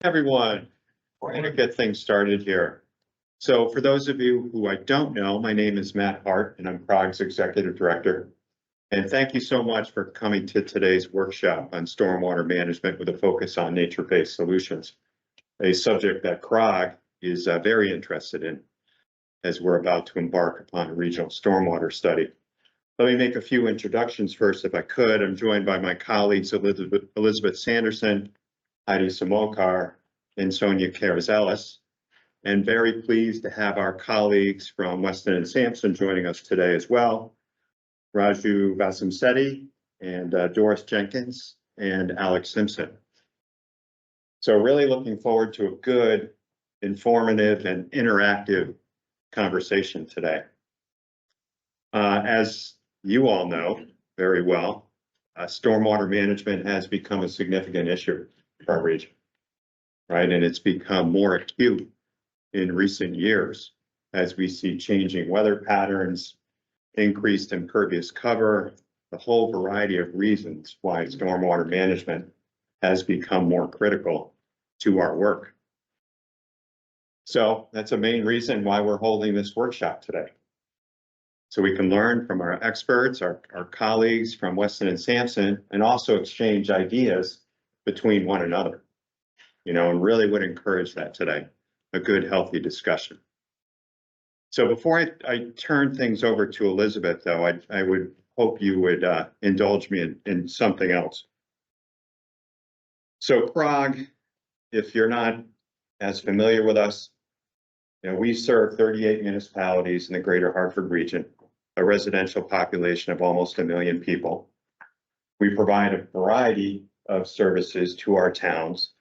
Everyone, we're going to get things started here. So for those of you who I don't know, my name is Matt Hart and I'm CROG's Executive Director. And thank you so much for coming to today's workshop on stormwater management with a focus on nature-based solutions, a subject that CROG is very interested in as we're about to embark upon a regional stormwater study. Let me make a few introductions first, if I could. I'm joined by my colleagues, Elizabeth Sanderson, Heidi Samokar, and Sonya Carrizales, and very pleased to have our colleagues from Weston and Sampson joining us today as well. Raju Vasamsetti and Doris Jenkins and Alexis Simpson. So really looking forward to a good, informative, and interactive conversation today. As you all know very well, stormwater management has become a significant issue for our region, right? And it's become more acute in recent years as we see changing weather patterns, increased impervious cover, a whole variety of reasons why stormwater management has become more critical to our work. So that's a main reason why we're holding this workshop today. So we can learn from our experts, our colleagues from Weston and Sampson, and also exchange ideas between one another, and really would encourage that today, a good, healthy discussion. So before I turn things over to Elizabeth, though, I would hope you would indulge me in something else. So CROG, if you're not as familiar with us, we serve 38 municipalities in the greater Hartford region, a residential population of almost 1 million people. We provide a variety of services to our towns.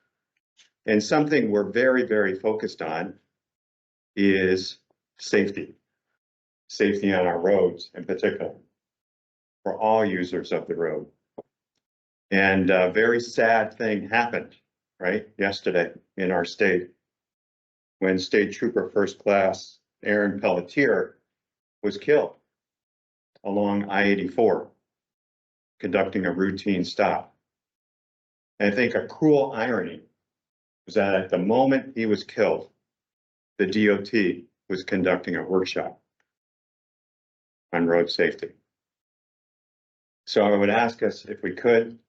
And something we're very, very focused on is safety. Safety on our roads in particular, for all users of the road. And a very sad thing happened, right, yesterday in our state, when State Trooper First Class Aaron Pelletier was killed along I-84, conducting a routine stop. And I think a cruel irony was that at the moment he was killed, the DOT was conducting a workshop on road safety. So I would ask us, if we could,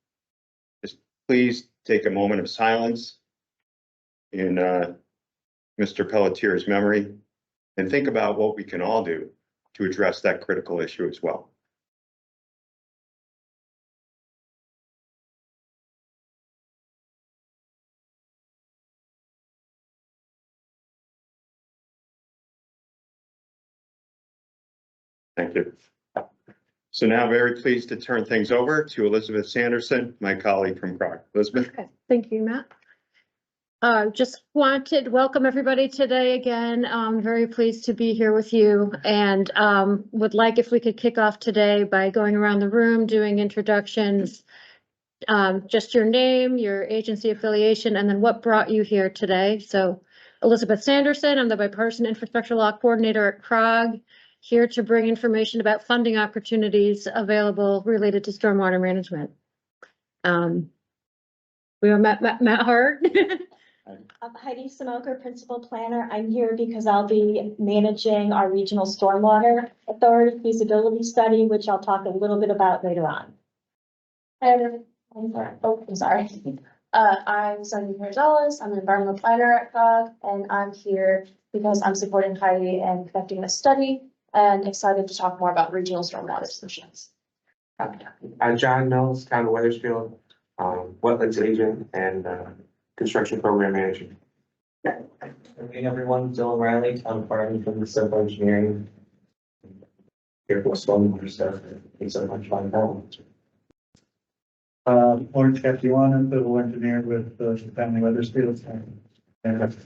just please take a moment of silence in Mr. Pelletier's memory and think about what we can all do to address that critical issue as well. Thank you. So now very pleased to turn things over to Elizabeth Sanderson, my colleague from CROG. Elizabeth. Okay. Thank you, Matt. Just wanted to welcome everybody today again. I'm very pleased to be here with you and would like if we could kick off today by going around the room, doing introductions, just your name, your agency affiliation, and then what brought you here today. So Elizabeth Sanderson, I'm the Bipartisan Infrastructure Law Coordinator at CROG, here to bring information about funding opportunities available related to stormwater management. We are Matt Hart. I'm Heidi Samokar, Principal Planner. I'm here because I'll be managing our Regional Stormwater Authority feasibility study, which I'll talk a little bit about later on. And I'm sorry. I'm Sonya Carrizales. I'm an environmental planner at CROG, and I'm here because I'm supporting Heidi and conducting this study and excited to talk more about regional stormwater solutions. I'm John Mills, Town of Weathersfield, wetlands agent and construction program manager. Hey everyone, Dylan Riley, Town Farming from the Civil Engineering. Here for stormwater stuff. Thanks so much for having me. Lawrence Capuano, civil engineer with the family Weathersfield. And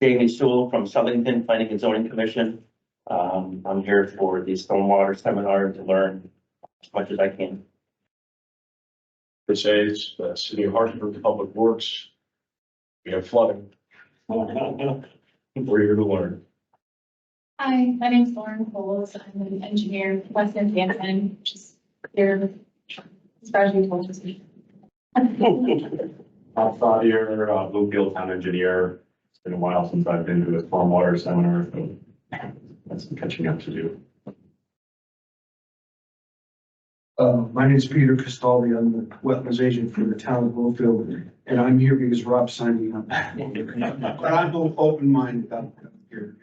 Jamie Sewell from Southington Planning and Zoning Commission. I'm here for the stormwater seminar to learn as much as I can. Chris Hayes, City of Hartford Public Works. We have flooding. We're here to learn. Hi, my name is Lauren Coles. I'm an engineer with Weston Sampson, which is here Especially told us. I'm Claudia, Bluefield Town Engineer. It's been a while since I've been to a stormwater seminar, so that's some catching up to do. My name is Peter Castaldi. I'm the wetlands agent for the town of Bluefield, and I'm here because Rob's signing up. But I'm open-minded. I'm here.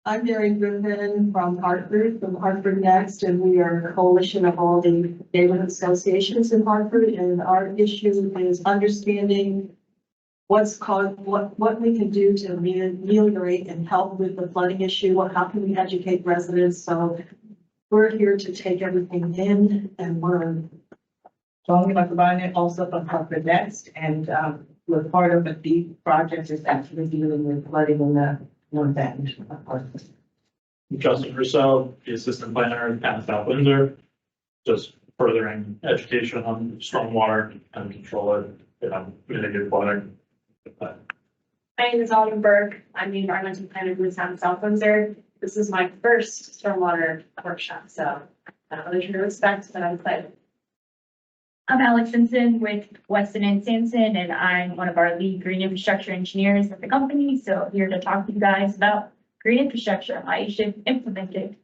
I'm Mary Griffin from Hartford, from Hartford Next, and we are a coalition of all the neighborhood associations in Hartford. And our issue is understanding what's caused, what we can do to ameliorate and help with the flooding issue. How can we educate residents? So we're here to take everything in and learn. Talking about combining also from Hartford Next, and we're part of a deep project is actually dealing with flooding in the north end of Hartford. Justin Rousseau, the assistant planner at South Windsor, just furthering education on stormwater and control it, mitigate flooding. My name is Autumn Burke. I'm the environmental planner for the town of South Windsor. This is my first stormwater workshop, so I don't really sure to expect, but I'm excited. I'm Alexis Simpson with Weston and Sampson, and I'm one of our lead green infrastructure engineers at the company. So here to talk to you guys about green infrastructure and how you should implement it.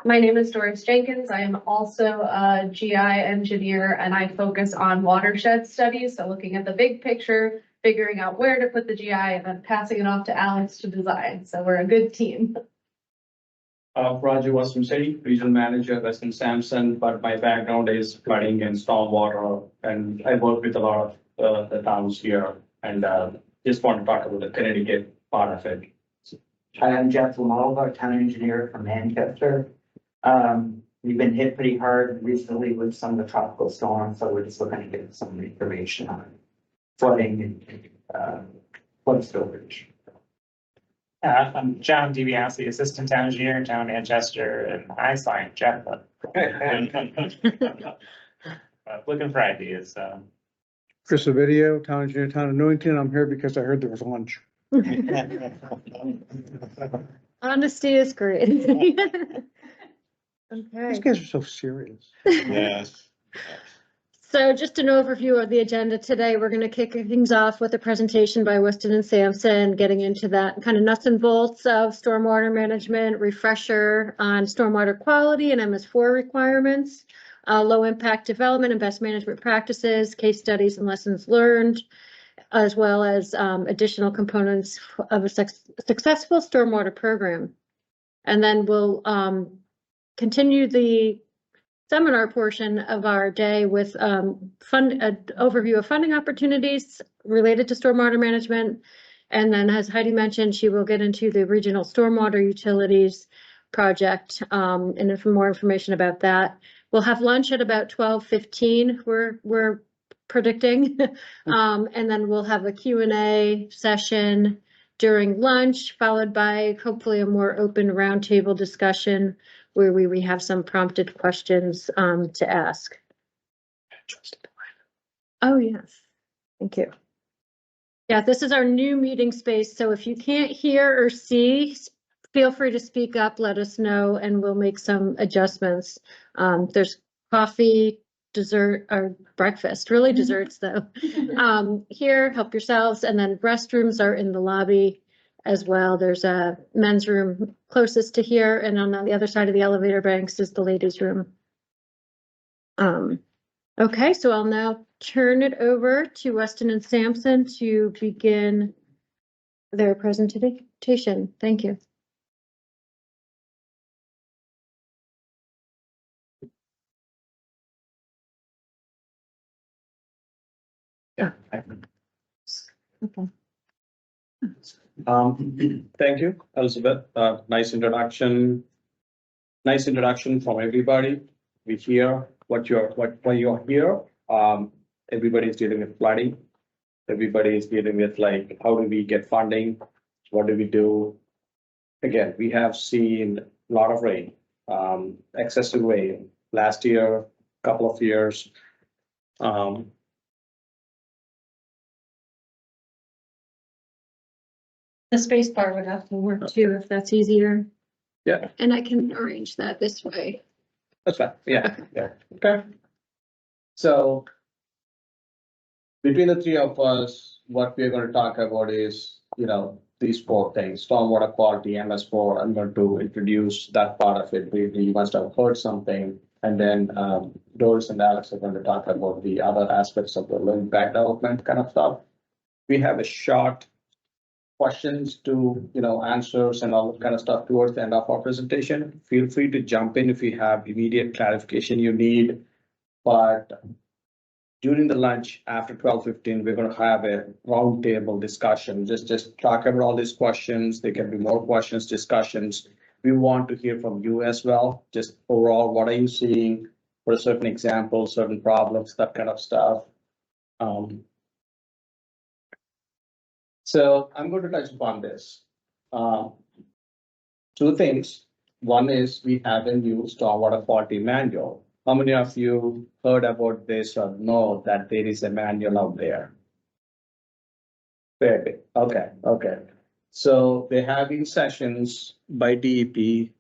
My name is Doris Jenkins. I am also a GI engineer and I focus on watershed studies. So looking at the big picture, figuring out where to put the GI and then passing it off to Alex to design. So we're a good team. Raju Vasamsetti, regional manager, Weston Sampson, but my background is flooding and stormwater, and I work with a lot of the towns here, and just want to talk about the Connecticut part of it. Hi, I'm Jeff Lamalva, town engineer from Manchester. We've been hit pretty hard recently with some of the tropical storms, so we're just looking to get some information on flooding and flood storage. I'm John DiBiase, assistant town engineer in town of Manchester, and I signed Jeff up. Looking for ideas. Chris Ovidio, town engineer, town of Newington. I'm here because I heard there was lunch. Honesty is great. These Okay, guys are so serious. Yes. so just an overview of the agenda today. We're going to kick things off with a presentation by Weston and Sampson, getting into that kind of nuts and bolts of stormwater management, refresher on stormwater quality and MS4 requirements, low impact development and best management practices, case studies and lessons learned, as well as additional components of a successful stormwater program. And then we'll continue the seminar portion of our day with an overview of funding opportunities related to stormwater management. And then, as Heidi mentioned, she will get into the regional stormwater utilities project and for more information about that. We'll have lunch at about 12:15. We're predicting, and then we'll have a Q&A session during lunch, followed by hopefully a more open roundtable discussion where we have some prompted questions to ask. Oh, yes. Thank you. Yeah, this is our new meeting space. So if you can't hear or see, feel free to speak up, let us know, and we'll make some adjustments. There's coffee, dessert, or breakfast, really desserts though. Here, help yourselves. And then restrooms are in the lobby as well. There's a men's room closest to here, and on the other side of the elevator banks is the ladies' room. Okay, so I'll now turn it over to Weston and Sampson to begin their presentation. Thank you. Yeah. Okay. Thank you, Elizabeth. Nice introduction. Nice introduction from everybody. We hear why you're here. Everybody's dealing with flooding. Everybody is dealing with like, how do we get funding? What do we do? Again, we have seen a lot of rain, excessive rain last year, couple of years. The space bar would have to work too, if that's easier. Yeah. And I can arrange that this way. That's fine, yeah, yeah, okay. So between the three of us, what we're gonna talk about is, these four things, stormwater quality, MS4. I'm going to introduce that part of it briefly. You must have heard something. And then Doris and Alex are going to talk about the other aspects of the low impact development kind of stuff. We have a short questions to, answers and all that kind of stuff towards the end of our presentation. Feel free to jump in if you have immediate clarification you need. But during the lunch after 12:15, we're going to have a roundtable discussion. Just talk about all these questions. There can be more questions, discussions. We want to hear from you as well. Just overall, what are you seeing for a certain example, certain problems, that kind of stuff. So I'm going to touch upon this. Two things. One is we have a new stormwater quality manual. How many of you heard about this or know that there is a manual out there? Fair bit. Okay. So they're having sessions by DEP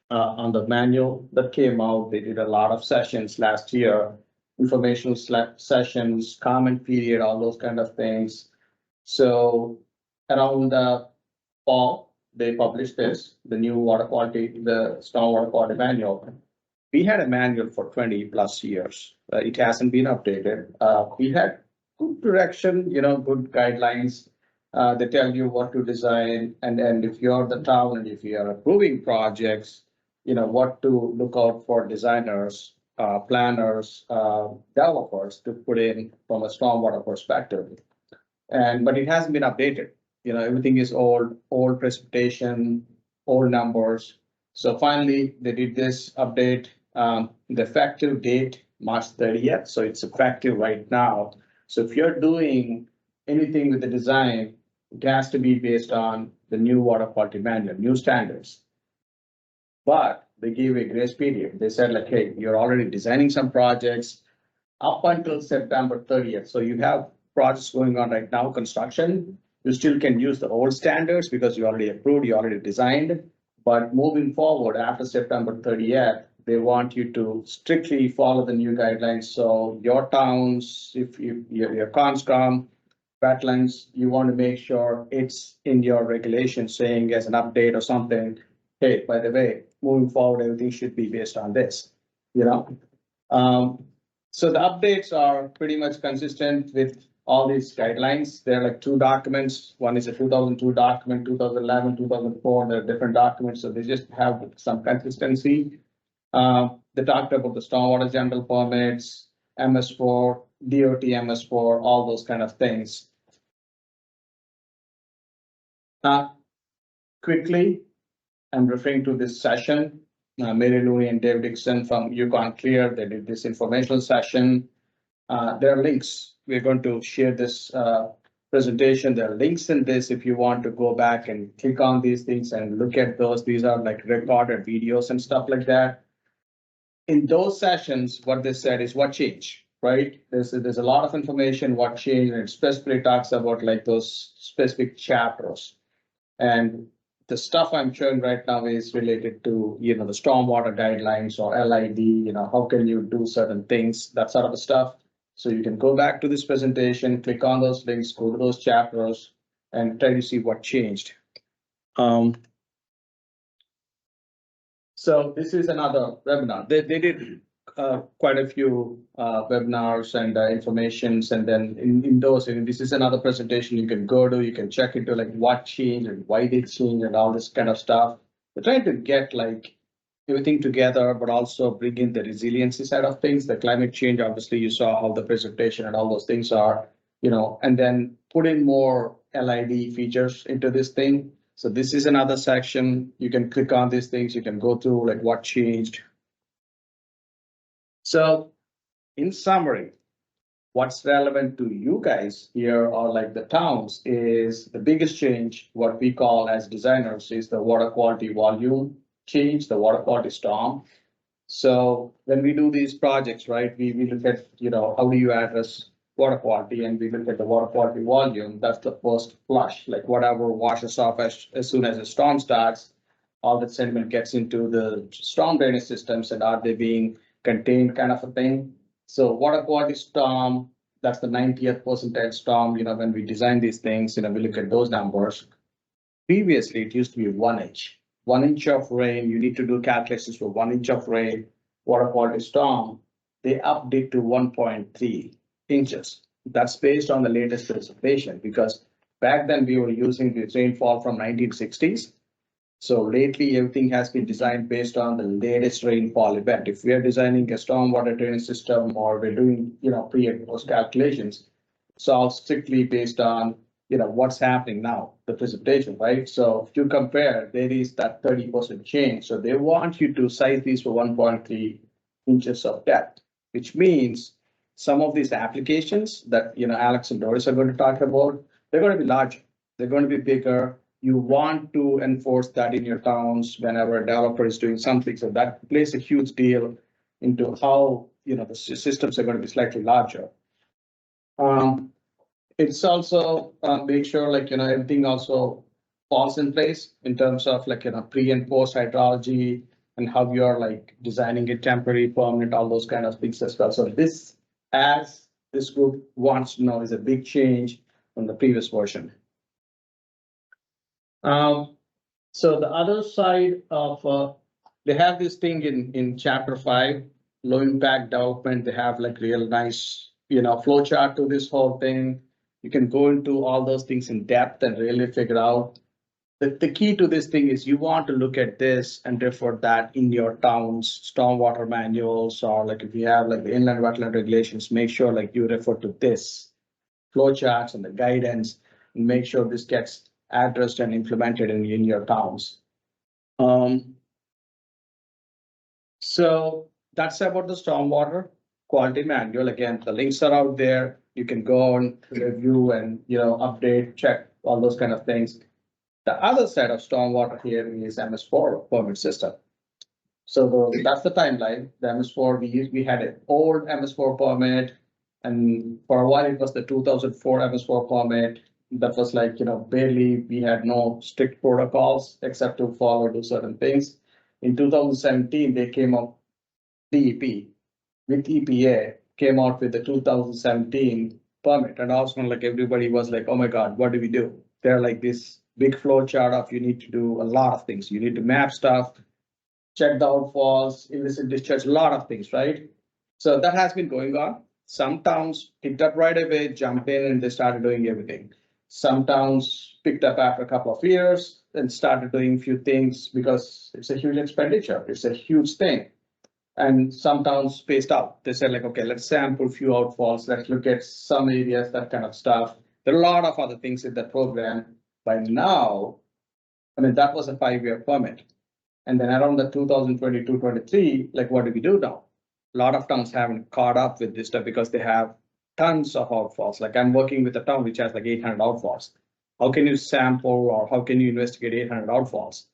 on the manual that came out. They did a lot of sessions last year, informational sessions, comment period, all those kind of things. So around the fall, they published this, the new water quality, the stormwater quality manual. We had a manual for 20+ years. It hasn't been updated. We had good direction, good guidelines. They tell you what to design, and if you're the town and if you are approving projects, what to look out for designers, planners, developers to put in from a stormwater perspective. But it hasn't been updated. Everything is old precipitation, old numbers. So finally, they did this update. The effective date, March 30th. So it's effective right now. So if you're doing anything with the design, it has to be based on the new water quality manual, new standards. But they gave a grace period. They said like, hey, you're already designing some projects up until September 30th. So you have projects going on right now, construction. You still can use the old standards because you already approved, you already designed. But moving forward after September 30th, they want you to strictly follow the new guidelines. So your towns, if your conscom, wetlands, you want to make sure it's in your regulation saying as an update or something, hey, by the way, moving forward, everything should be based on this, So the updates are pretty much consistent with all these guidelines. There are like two documents. One is a 2002 document, 2011, 2004. They're different documents, so they just have some consistency. They talked about the stormwater general permits, MS4, DOT MS4, all those kind of things. Quickly, I'm referring to this session. Mary Looney and Dave Dixon from Yukon Clear, they did this informational session. There are links. We're going to share this presentation. There are links in this if you want to go back and click on these things and look at those. These are like recorded videos and stuff like that. In those sessions, what they said is what changed, right? There's a lot of information, what changed, and it specifically talks about like those specific chapters. And the stuff I'm showing right now is related to, the stormwater guidelines or LID, how can you do certain things, that sort of stuff. So you can go back to this presentation, click on those links, go to those chapters and try to see what changed. So this is another webinar. They did quite a few webinars and informations, and then in those, this is another presentation you can go to, you can check into like what changed and why did change and all this kind of stuff. We're trying to get like everything together, but also bring in the resiliency side of things, the climate change. Obviously, you saw how the precipitation and all those things are, and then put in more LID features into this thing. So this is another section. You can click on these things. You can go through like what changed. So in summary, what's relevant to you guys here or like the towns is the biggest change, what we call as designers is the water quality volume change, the water quality storm. So when we do these projects, right, we look at, how do you address water quality, and we look at the water quality volume. That's the first flush, like whatever washes off as soon as a storm starts. all the sediment gets into the storm drainage systems and are they being contained kind of a thing. So water quality storm, that's the 90th percentile storm, when we design these things, we look at those numbers. Previously, it used to be 1 inch. 1 inch of rain, you need to do calculations for 1 inch of rain, water quality storm, they upped it to 1.3 inches. That's based on the latest precipitation because back then we were using the rainfall from 1960s. So lately, everything has been designed based on the latest rainfall event. If we are designing a stormwater drainage system or we're doing, pre and post calculations, it's all strictly based on, what's happening now, the precipitation, right? So if you compare, there is that 30% change. So they want you to size these for 1.3 inches of depth, which means some of these applications that, Alex and Doris are going to talk about, they're going to be larger, they're going to be bigger. You want to enforce that in your towns whenever a developer is doing something. So that plays a huge deal into how, the systems are going to be slightly larger. It's also make sure everything also falls in place in terms of pre and post hydrology and how you're designing it temporary, permanent, all those kind of things as well. So this, as this group wants to know, is a big change from the previous version. So the other side of, they have this thing in chapter 5, low impact development. They have real nice, flow chart to this whole thing. You can go into all those things in depth and really figure out. The key to this thing is you want to look at this and refer that in your town's stormwater manuals, or if you have the inland wetland regulations, make sure you refer to this flow charts and the guidance and make sure this gets addressed and implemented in your towns. So that's about the stormwater quality manual. Again, the links are out there. You can go and review and update, check all those kind of things. The other side of stormwater here is MS4 permit system. So that's the timeline. The MS4 we had an old MS4 permit, and for a while it was the 2004 MS4 permit. That was barely, we had no strict protocols except to follow to certain things. In 2017, they came up, DEP with EPA came out with the 2017 permit. And also everybody was oh my God, what do we do? They're this big flow chart of you need to do a lot of things. You need to map stuff, check the outfalls, illicit discharge, a lot of things, right? So that has been going on. Some towns picked up right away, jumped in, and they started doing everything. Some towns picked up after a couple of years and started doing a few things because it's a huge expenditure. It's a huge thing. And some towns spaced out. They said okay, let's sample a few outfalls. Let's look at some areas, that kind of stuff. There are a lot of other things in that program. By now, that was a 5-year permit. And then around the 2022-23, what do we do now? A lot of towns haven't caught up with this stuff because they have tons of outfalls. I'm working with a town which has 800 outfalls. How can you sample or how can you investigate 800 outfalls?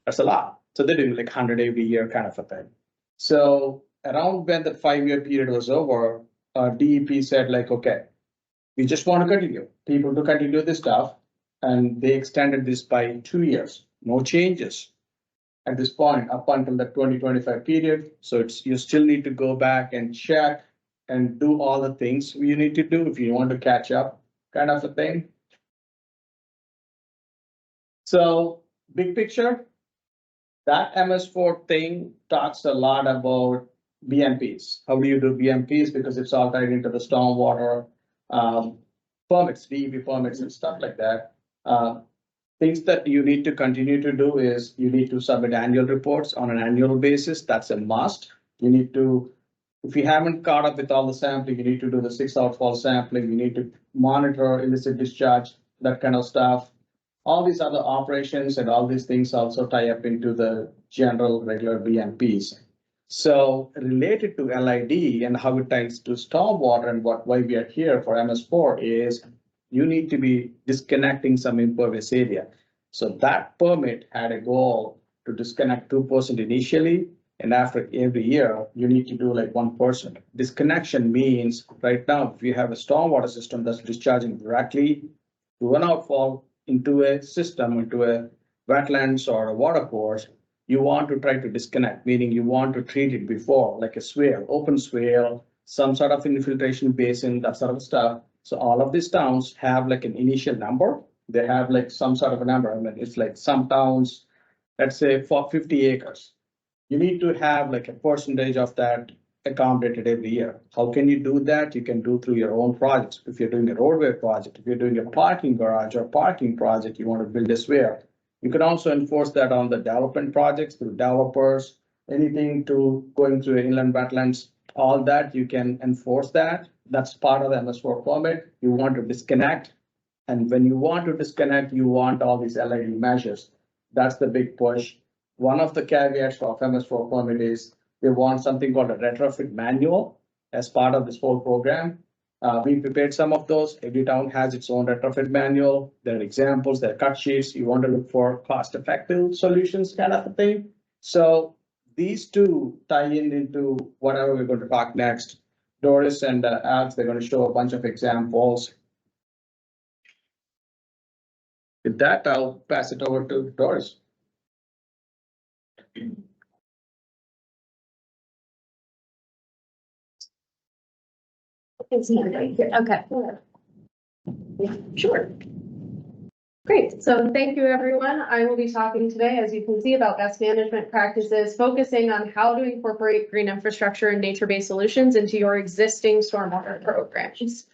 That's a lot. So they're doing 100 every year kind of a thing. So around when the 5-year period was over, DEP said okay, we just want to continue. People to continue this stuff. And they extended this by 2 years, no changes at this point up until the 2025 period. So you still need to go back and check and do all the things you need to do if you want to catch up, kind of a thing. So big picture, that MS4 thing talks a lot about BMPs. How do you do BMPs? Because it's all tied into the stormwater permits, DEP permits and stuff like that. Things that you need to continue to do is you need to submit annual reports on an annual basis. That's a must. You need to, if you haven't caught up with all the sampling, you need to do the 6 outfall sampling. You need to monitor illicit discharge, that kind of stuff. All these other operations and all these things also tie up into the general regular BMPs. So related to LID and how it ties to stormwater and why we are here for MS4 is you need to be disconnecting some impervious area. So that permit had a goal to disconnect 2% initially, and after every year, you need to do 1%. Disconnection means right now, if you have a stormwater system that's discharging directly to an outfall into a system, into a wetlands or a water course, you want to try to disconnect, meaning you want to treat it before, like a swale, open swale, some sort of infiltration basin, that sort of stuff. So all of these towns have like an initial number. They have like some sort of a number. I mean, it's like some towns, let's say for 50 acres. You need to have like a percentage of that accommodated every year. How can you do that? You can do through your own projects. If you're doing a roadway project, if you're doing a parking garage or parking project, you want to build a swale. You can also enforce that on the development projects through developers, anything to going through inland wetlands, all that you can enforce that. That's part of the MS4 permit. You want to disconnect. And when you want to disconnect, you want all these LID measures. That's the big push. One of the caveats of MS4 permit is they want something called a retrofit manual as part of this whole program. We prepared some of those. Every town has its own retrofit manual. There are examples, there are cut sheets. You want to look for cost-effective solutions kind of a thing. So these two tie into whatever we're going to talk next. Doris and Alex, they're going to show a bunch of examples. With that, I'll pass it over to Doris. Okay. Yeah, sure. Great. So thank you, everyone. I will be talking today, as you can see, about best management practices, focusing on how to incorporate green infrastructure and nature-based solutions into your existing stormwater programs.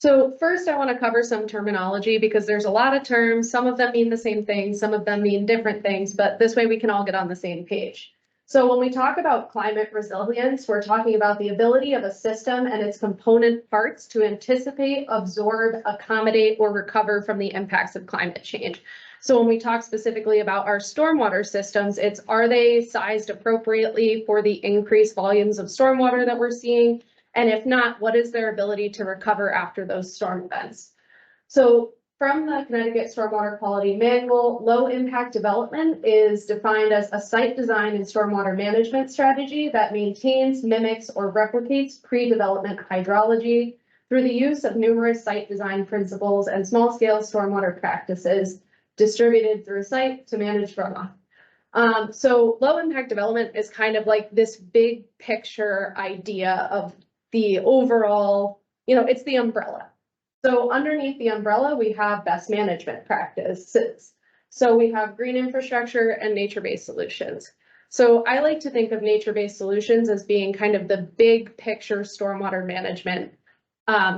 So first, I want to cover some terminology because there's a lot of terms. Some of them mean the same thing, some of them mean different things, but this way we can all get on the same page. So when we talk about climate resilience, we're talking about the ability of a system and its component parts to anticipate, absorb, accommodate, or recover from the impacts of climate change. So when we talk specifically about our stormwater systems, it's are they sized appropriately for the increased volumes of stormwater that we're seeing? And if not, what is their ability to recover after those storm events? So from the Connecticut Stormwater Quality Manual, low impact development is defined as a site design and stormwater management strategy that maintains, mimics, or replicates pre-development hydrology through the use of numerous site design principles and small-scale stormwater practices distributed through a site to manage runoff. So low impact development is kind of like this big picture idea of the overall, it's the umbrella. So underneath the umbrella, we have best management practices. So we have green infrastructure and nature-based solutions. So I like to think of nature-based solutions as being kind of the big picture stormwater management,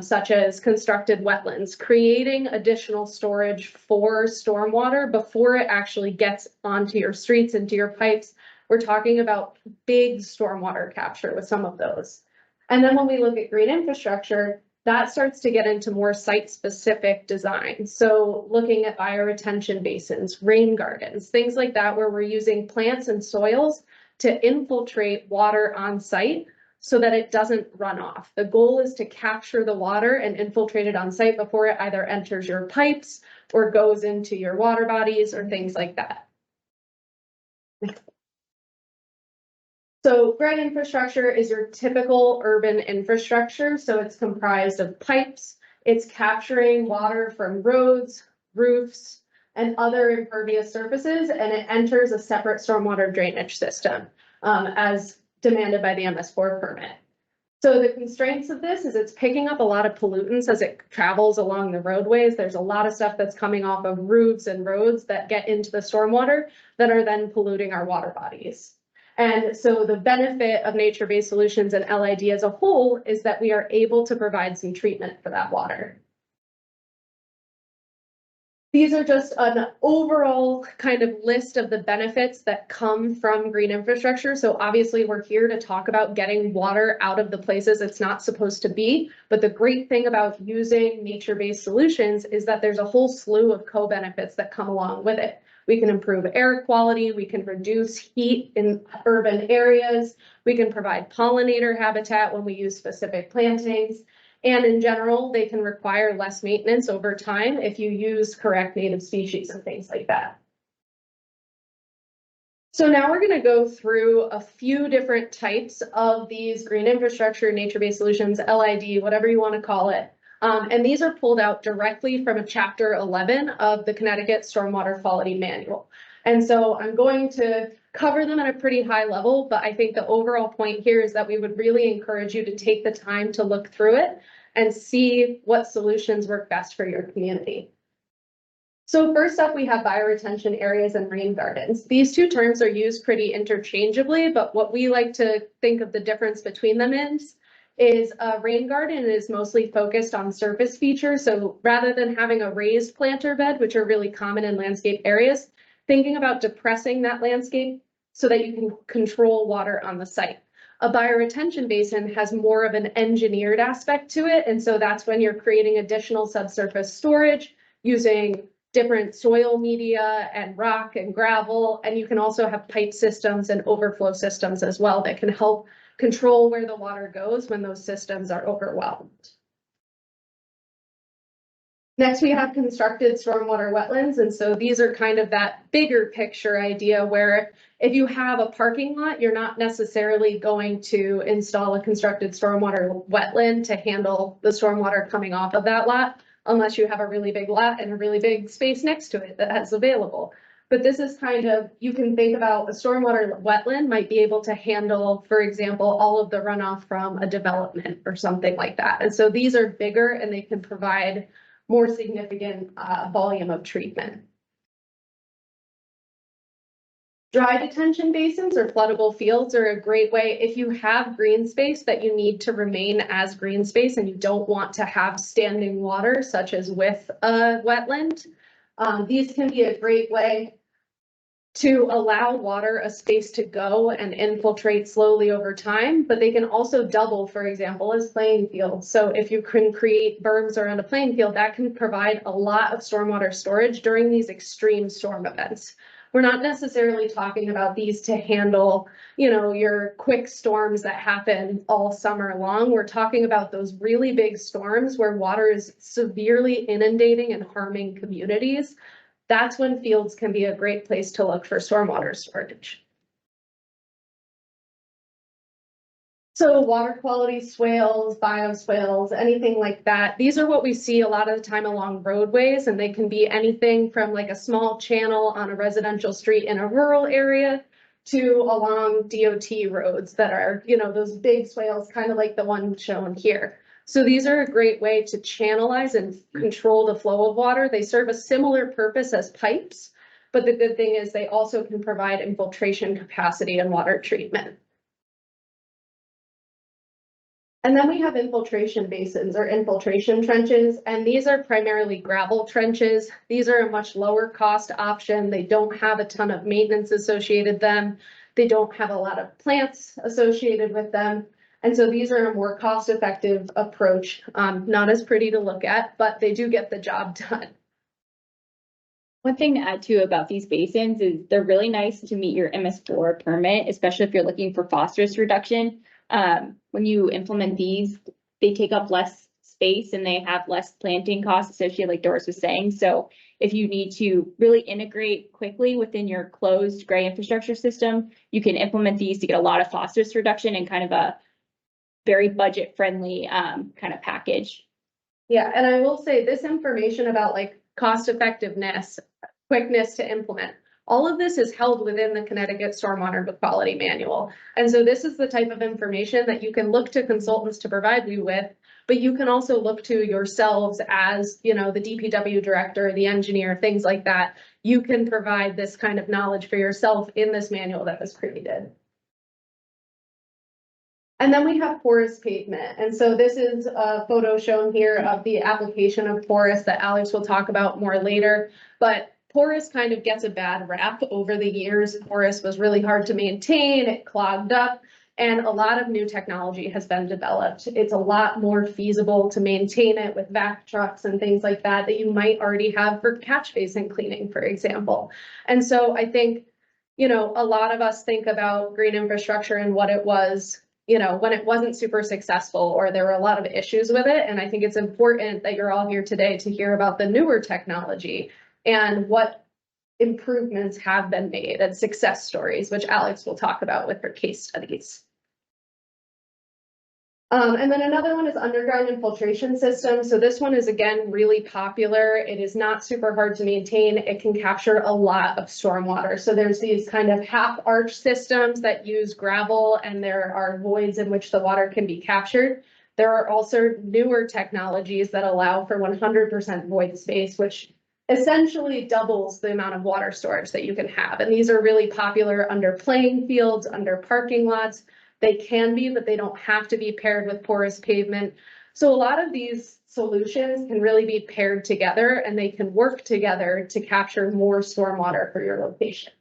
such as constructed wetlands, creating additional storage for stormwater before it actually gets onto your streets, into your pipes. We're talking about big stormwater capture with some of those. And then when we look at green infrastructure, that starts to get into more site-specific design. So looking at bioretention basins, rain gardens, things like that, where we're using plants and soils to infiltrate water on site so that it doesn't run off. The goal is to capture the water and infiltrate it on site before it either enters your pipes or goes into your water bodies or things like that. So grid infrastructure is your typical urban infrastructure. So it's comprised of pipes. It's capturing water from roads, roofs, and other impervious surfaces, and it enters a separate stormwater drainage system as demanded by the MS4 permit. So the constraints of this is it's picking up a lot of pollutants as it travels along the roadways. There's a lot of stuff that's coming off of roofs and roads that get into the stormwater that are then polluting our water bodies. And so the benefit of nature-based solutions and LID as a whole is that we are able to provide some treatment for that water. These are just an overall kind of list of the benefits that come from green infrastructure. So obviously we're here to talk about getting water out of the places it's not supposed to be. But the great thing about using nature-based solutions is that there's a whole slew of co-benefits that come along with it. We can improve air quality, we can reduce heat in urban areas, we can provide pollinator habitat when we use specific plantings, and in general, they can require less maintenance over time if you use correct native species and things like that. So now we're going to go through a few different types of these green infrastructure, nature-based solutions, LID, whatever you want to call it. And these are pulled out directly from a chapter 11 of the Connecticut Stormwater Quality Manual. And so I'm going to cover them at a pretty high level, but I think the overall point here is that we would really encourage you to take the time to look through it and see what solutions work best for your community. So first up, we have bioretention areas and rain gardens. These two terms are used pretty interchangeably, but what we like to think of the difference between them is a rain garden is mostly focused on surface features. So rather than having a raised planter bed, which are really common in landscape areas, thinking about depressing that landscape so that you can control water on the site. A bioretention basin has more of an engineered aspect to it. And so that's when you're creating additional subsurface storage using different soil media and rock and gravel. And you can also have pipe systems and overflow systems as well that can help control where the water goes when those systems are overwhelmed. Next, we have constructed stormwater wetlands. And so these are kind of that bigger picture idea where if you have a parking lot, you're not necessarily going to install a constructed stormwater wetland to handle the stormwater coming off of that lot, unless you have a really big lot and a really big space next to it that's available. But this is kind of, you can think about a stormwater wetland might be able to handle, for example, all of the runoff from a development or something like that. And so these are bigger and they can provide more significant volume of treatment. Dry detention basins or floodable fields are a great way if you have green space that you need to remain as green space and you don't want to have standing water, such as with a wetland. These can be a great way to allow water a space to go and infiltrate slowly over time, but they can also double, for example, as playing fields. So if you can create berms around a playing field, that can provide a lot of stormwater storage during these extreme storm events. We're not necessarily talking about these to handle, you know, your quick storms that happen all summer long. We're talking about those really big storms where water is severely inundating and harming communities. That's when fields can be a great place to look for stormwater storage. So water quality swales, bioswales, anything like that. These are what we see a lot of the time along roadways, and they can be anything from like a small channel on a residential street in a rural area to along DOT roads that are, you know, those big swales, kind of like the one shown here. So these are a great way to channelize and control the flow of water. They serve a similar purpose as pipes, but the good thing is they also can provide infiltration capacity and water treatment. And then we have infiltration basins or infiltration trenches, and these are primarily gravel trenches. These are a much lower cost option. They don't have a ton of maintenance associated with them. They don't have a lot of plants associated with them. And so these are a more cost-effective approach, not as pretty to look at, but they do get the job done. One thing to add too about these basins is they're really nice to meet your MS4 permit, especially if you're looking for phosphorus reduction. When you implement these, they take up less space and they have less planting costs associated, like Doris was saying. So if you need to really integrate quickly within your closed gray infrastructure system, you can implement these to get a lot of phosphorus reduction and kind of a very budget friendly kind of package. Yeah, and I will say this information about like cost effectiveness, quickness to implement, all of this is held within the Connecticut Stormwater Quality Manual. And so this is the type of information that you can look to consultants to provide you with, but you can also look to yourselves as, you know, the DPW director, the engineer, things like that. You can provide this kind of knowledge for yourself in this manual that was created. And then we have porous pavement. And so this is a photo shown here of the application of porous that Alex will talk about more later. But porous kind of gets a bad rap over the years. Porous was really hard to maintain, it clogged up, and a lot of new technology has been developed. It's a lot more feasible to maintain it with vac trucks and things like that that you might already have for catch basin cleaning, for example. And so I think, you know, a lot of us think about green infrastructure and what it was, you know, when it wasn't super successful or there were a lot of issues with it. And I think it's important that you're all here today to hear about the newer technology and what improvements have been made and success stories, which Alex will talk about with her case studies. And then another one is underground infiltration system. So this one is again really popular. It is not super hard to maintain. It can capture a lot of stormwater. So there's these kind of half arch systems that use gravel, and there are voids in which the water can be captured. There are also newer technologies that allow for 100% void space, which essentially doubles the amount of water storage that you can have. And these are really popular under playing fields, under parking lots. They can be, but they don't have to be paired with porous pavement. So a lot of these solutions can really be paired together, and they can work together to capture more stormwater for your location.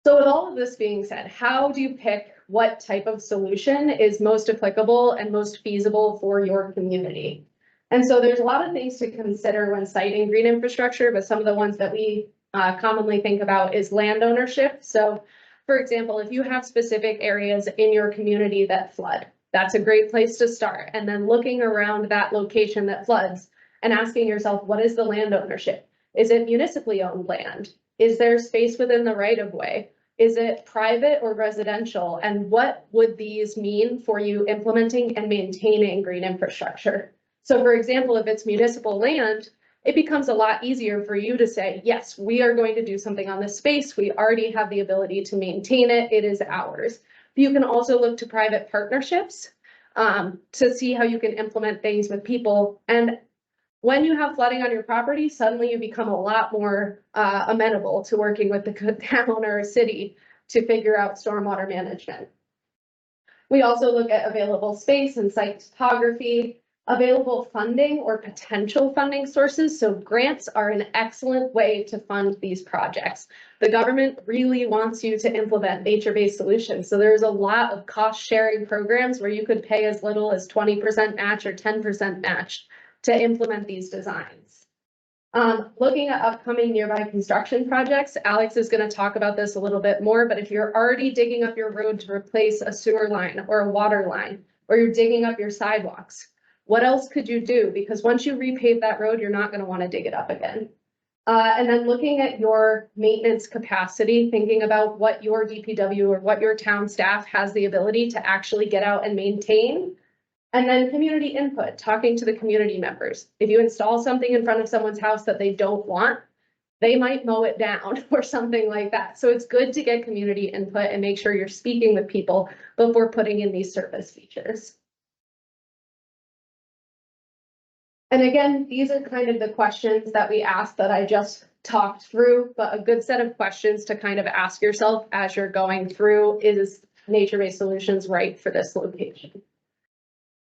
So with all of this being said, how do you pick what type of solution is most applicable and most feasible for your community? And so there's a lot of things to consider when siting green infrastructure, but some of the ones that we commonly think about is land ownership. So for example, if you have specific areas in your community that flood, that's a great place to start. And then looking around that location that floods and asking yourself, what is the land ownership? Is it municipally owned land? Is there space within the right of way? Is it private or residential? And what would these mean for you implementing and maintaining green infrastructure? So for example, if it's municipal land, it becomes a lot easier for you to say, yes, we are going to do something on this space. We already have the ability to maintain it. It is ours. You can also look to private partnerships to see how you can implement things with people. And when you have flooding on your property, suddenly you become a lot more amenable to working with the town or city to figure out stormwater management. We also look at available space and site topography, available funding or potential funding sources. So grants are an excellent way to fund these projects. The government really wants you to implement nature-based solutions. So there's a lot of cost sharing programs where you could pay as little as 20% match or 10% match to implement these designs. Looking at upcoming nearby construction projects, Alex is going to talk about this a little bit more, but if you're already digging up your road to replace a sewer line or a water line, or you're digging up your sidewalks, what else could you do? Because once you repave that road, you're not going to want to dig it up again. And then looking at your maintenance capacity, thinking about what your DPW or what your town staff has the ability to actually get out and maintain. And then community input, talking to the community members. If you install something in front of someone's house that they don't want, they might mow it down or something like that. So it's good to get community input and make sure you're speaking with people before putting in these service features. And again, these are kind of the questions that we asked that I just talked through, but a good set of questions to kind of ask yourself as you're going through, is nature-based solutions right for this location?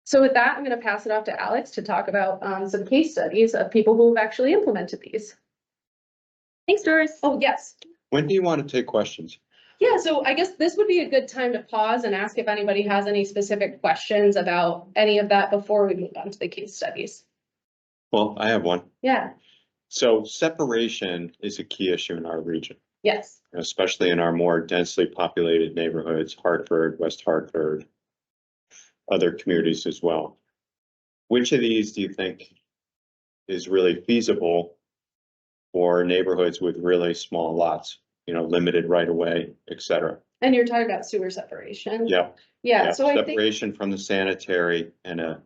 So with that, I'm going to pass it off to Alex to talk about some case studies of people who have actually implemented these. Thanks, Doris. Oh, yes. When do you want to take questions? Yeah, so I guess this would be a good time to pause and ask if anybody has any specific questions about any of that before we move on to the case studies. Well, I have one. Yeah. So separation is a key issue in our region, Yes. especially in our more densely populated neighborhoods, Hartford, West Hartford, other communities as well. Which of these do you think is really feasible for neighborhoods with really small lots, you know, limited right of way, et cetera? And you're talking about sewer separation? Yeah. Yeah, so I think, separation from the sanitary and a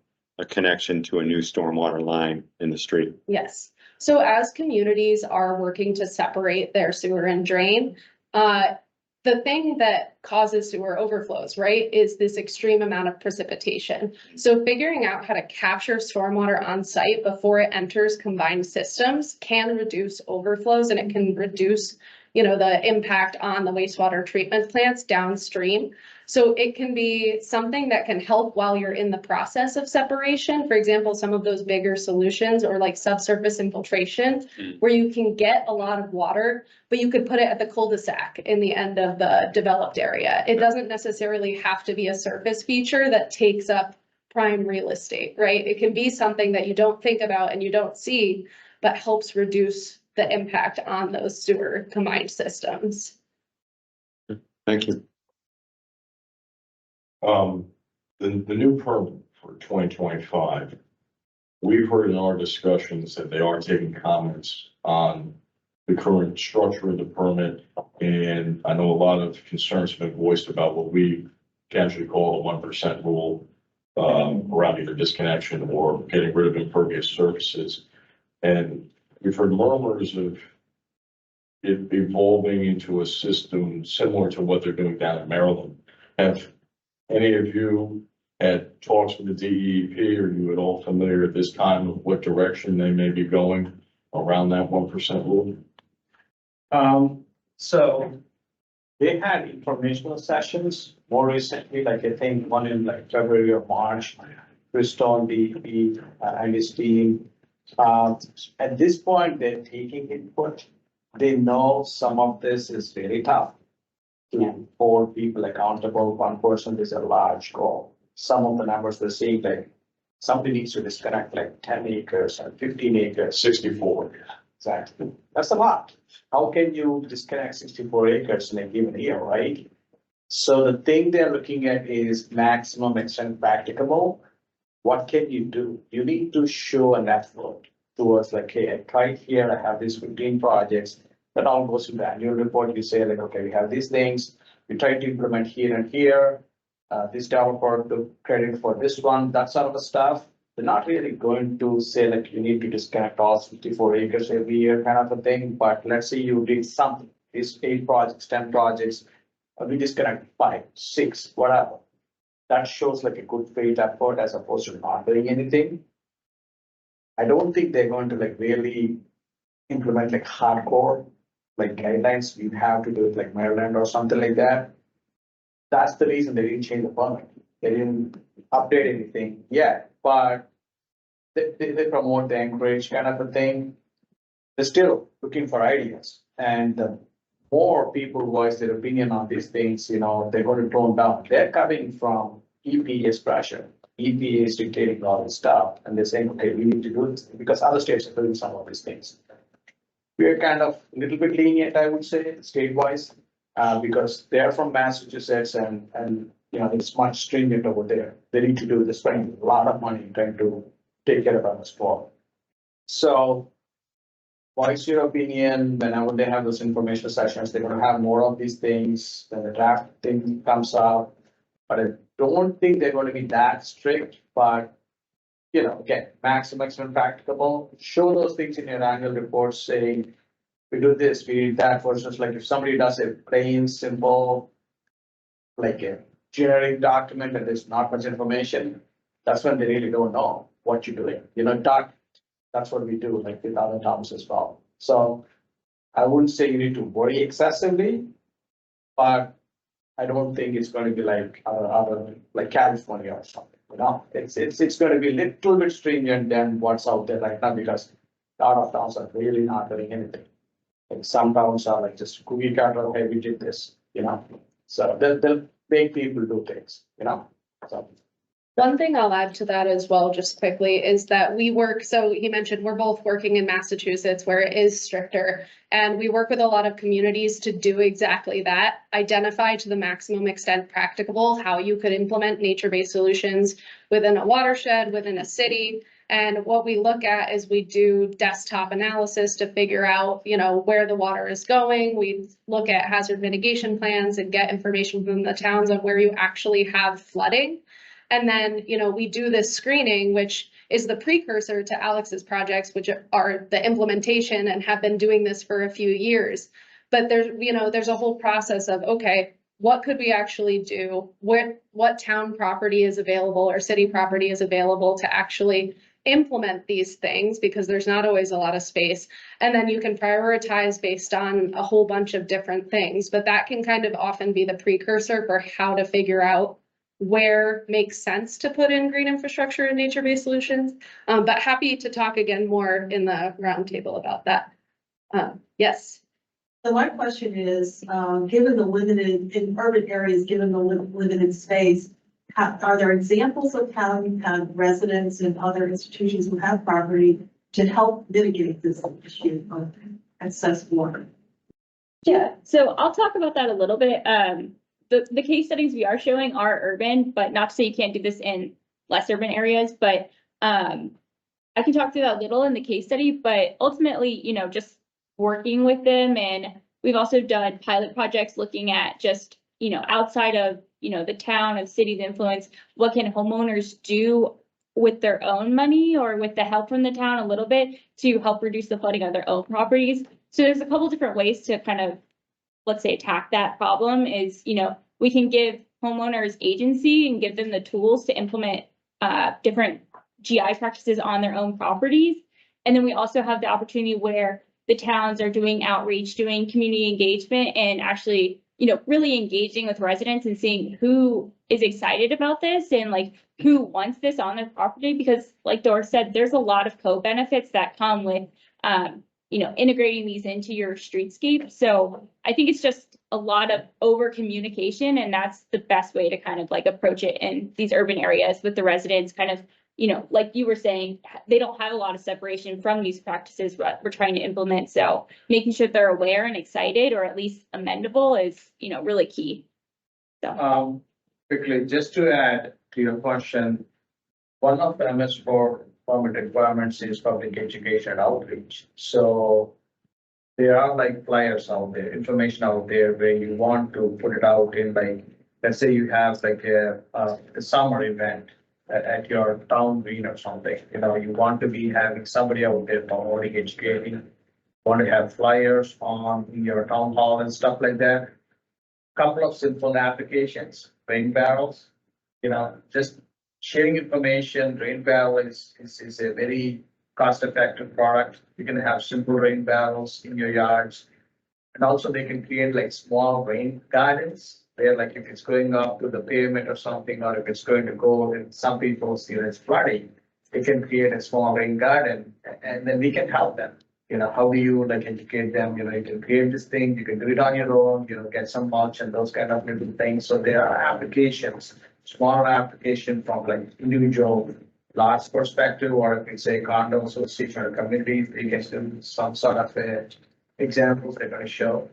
connection to a new stormwater line in the street. yes. So as communities are working to separate their sewer and drain, the thing that causes sewer overflows, right, is this extreme amount of precipitation. So figuring out how to capture stormwater on site before it enters combined systems can reduce overflows, and it can reduce, you know, the impact on the wastewater treatment plants downstream. So it can be something that can help while you're in the process of separation. For example, some of those bigger solutions, or like subsurface infiltration, where you can get a lot of water, but you could put it at the cul-de-sac in the end of the developed area. It doesn't necessarily have to be a surface feature that takes up prime real estate, right? It can be something that you don't think about and you don't see, but helps reduce the impact on those sewer combined systems. Thank you. The new permit for 2025, we've heard in our discussions that they are taking comments on the current structure of the permit. And I know a lot of concerns have been voiced about what we casually call the 1% rule, around either disconnection or getting rid of impervious surfaces. And we've heard murmurs of it evolving into a system similar to what they're doing down in Maryland. Have any of you had talks with the DEP, or you at all familiar at this time of what direction they may be going around that 1% rule? So they had informational sessions more recently, like I think one in like February or March, Bristol, DEP, and his team. At this point, they're taking input. They know some of this is very tough to hold people accountable. 1% is a large goal. Some of the numbers they're seeing, like somebody needs to disconnect like 10 acres and 15 acres. 64. Exactly. That's a lot. How can you disconnect 64 acres in a given year, right? So the thing they're looking at is maximum extent practicable. What can you do? You need to show an effort towards like, hey, I tried here, I have these 15 projects. That all goes in the annual report. You say like, okay, we have these things. We try to implement here and here. This developer took credit for this one, that sort of stuff. They're not really going to say like you need to disconnect all 54 acres every year kind of a thing, but let's say you did something, these 8 projects, 10 projects, we disconnect 5, 6, whatever. That shows like a good faith effort as opposed to not doing anything. I don't think they're going to like really implement like hardcore like guidelines. You have to do it like Maryland or something like that. That's the reason they didn't change the permit. They didn't update anything yet, but they promote, they encourage kind of a thing. They're still looking for ideas, and the more people voice their opinion on these things, they're going to tone down. They're coming from EPA's pressure. EPA is dictating all this stuff, and they're saying, okay, we need to do this because other states are doing some of these things. We're kind of a little bit lenient, I would say, state-wise, because they're from Massachusetts and it's much stringent over there. They need to do this, spending a lot of money trying to take care of this problem. So voice your opinion. Whenever they have those information sessions, they're going to have more of these things. Then the draft thing comes out, but I don't think they're going to be that strict, but again, maximum practicable. Show those things in your annual report saying, we do this, we do that, versus like if somebody does a plain, simple, like a generic document and there's not much information, that's when they really don't know what you're doing. That's what we do, like with other towns as well. So I wouldn't say you need to worry excessively, but I don't think it's going to be like other like California or something. It's going to be a little bit stringent than what's out there right now, because a lot of towns are really not doing anything. And some towns are like just cookie cutter, hey, we did this, So they'll make people do things, so. One thing I'll add to that as well, just quickly, is that we work, so he mentioned we're both working in Massachusetts where it is stricter. And we work with a lot of communities to do exactly that, identify to the maximum extent practicable how you could implement nature-based solutions within a watershed, within a city. And what we look at is we do desktop analysis to figure out, where the water is going. We look at hazard mitigation plans and get information from the towns on where you actually have flooding. And then, we do this screening, which is the precursor to Alex's projects, which are the implementation and have been doing this for a few years. But there's a whole process of, okay, what could we actually do? What town property is available or city property is available to actually implement these things, because there's not always a lot of space. And then you can prioritize based on a whole bunch of different things, but that can kind of often be the precursor for how to figure out where makes sense to put in green infrastructure and nature-based solutions. But happy to talk again more in the roundtable about that. Yes. So my question is, given the limited, in urban areas, given the limited space, are there examples of how you've had residents and other institutions who have property to help mitigate this issue of excess water? Yeah, so I'll talk about that a little bit. The case studies we are showing are urban, but not to say you can't do this in less urban areas, but I can talk through that a little in the case study, but ultimately, just working with them. And we've also done pilot projects looking at just, outside of, the town and city's influence, what can homeowners do with their own money or with the help from the town a little bit to help reduce the flooding of their own properties? So there's a couple different ways to kind of, let's say, attack that problem is, we can give homeowners agency and give them the tools to implement different GI practices on their own properties. And then we also have the opportunity where the towns are doing outreach, doing community engagement, and actually, really engaging with residents and seeing who is excited about this and like who wants this on their property. Because like Doris said, there's a lot of co-benefits that come with, integrating these into your streetscape. So I think it's just a lot of over communication, and that's the best way to kind of like approach it in these urban areas with the residents kind of, like you were saying, they don't have a lot of separation from these practices we're trying to implement. So making sure they're aware and excited, or at least amendable, is, really key. So. Quickly, just to add to your question, one of the MS4 permit requirements is public education and outreach. So there are like flyers out there, information out there where you want to put it out in, like, let's say you have like a summer event at your town green or something, you want to be having somebody out there promoting, educating, want to have flyers on your town hall and stuff like that. Couple of simple applications, rain barrels, just sharing information. Rain barrel is a very cost-effective product. You can have simple rain barrels in your yards. And also they can create like small rain gardens where, like, if it's going up to the pavement or something, or if it's going to go in some people's, it's flooding, they can create a small rain garden, and then we can help them. How do you like educate them? You can create this thing, you can do it on your own, get some mulch and those kind of little things. So there are applications, smaller application from like individual large perspective, or if it's a condo association or community, they can do some sort of examples they're going to show,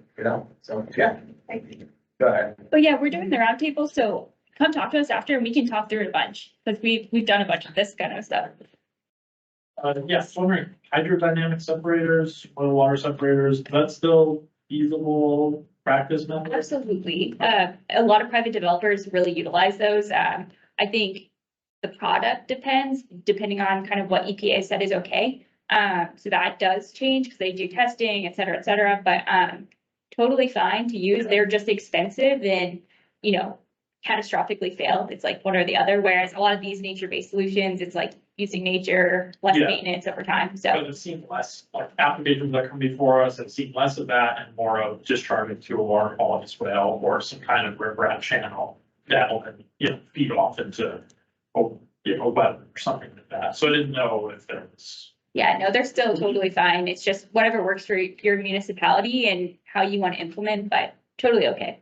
so yeah. Go ahead. But yeah, we're doing the roundtable, so come talk to us after and we can talk through it a bunch, because we've done a bunch of this kind of stuff. Yes, wondering, hydrodynamic separators, oil water separators, that's still feasible practice method? Absolutely. A lot of private developers really utilize those. I think the product depending on kind of what EPA said is okay. So that does change because they do testing, et cetera, but totally fine to use. They're just expensive and, catastrophically failed. It's like one or the other. Whereas a lot of these nature-based solutions, it's like using nature, less maintenance over time. So I've seen less, like, applications that come before us have seen less of that and more of discharging to a water quality swale or some kind of riprap channel that will then, feed off into a wetland or something like that. So I didn't know if there was. Yeah, no, they're still totally fine. It's just whatever works for your municipality and how you want to implement, but totally okay.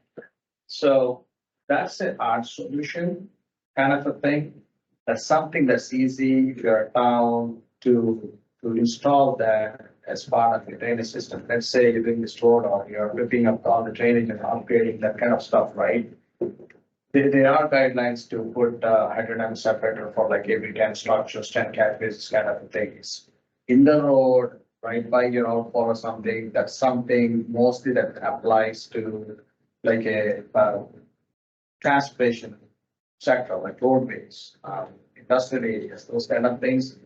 So that's an art solution kind of a thing. That's something that's easy if you're a town to install that as part of your drainage system. Let's say you're doing this road or you're ripping up all the drainage and upgrading that kind of stuff, right? There are guidelines to put hydrodynamic separator for like every 10 structures, 10 categories, kind of things. In the road, right by your outfall or something, that's something mostly that applies to like a transportation sector, like roadways, industrial areas, those kind of things.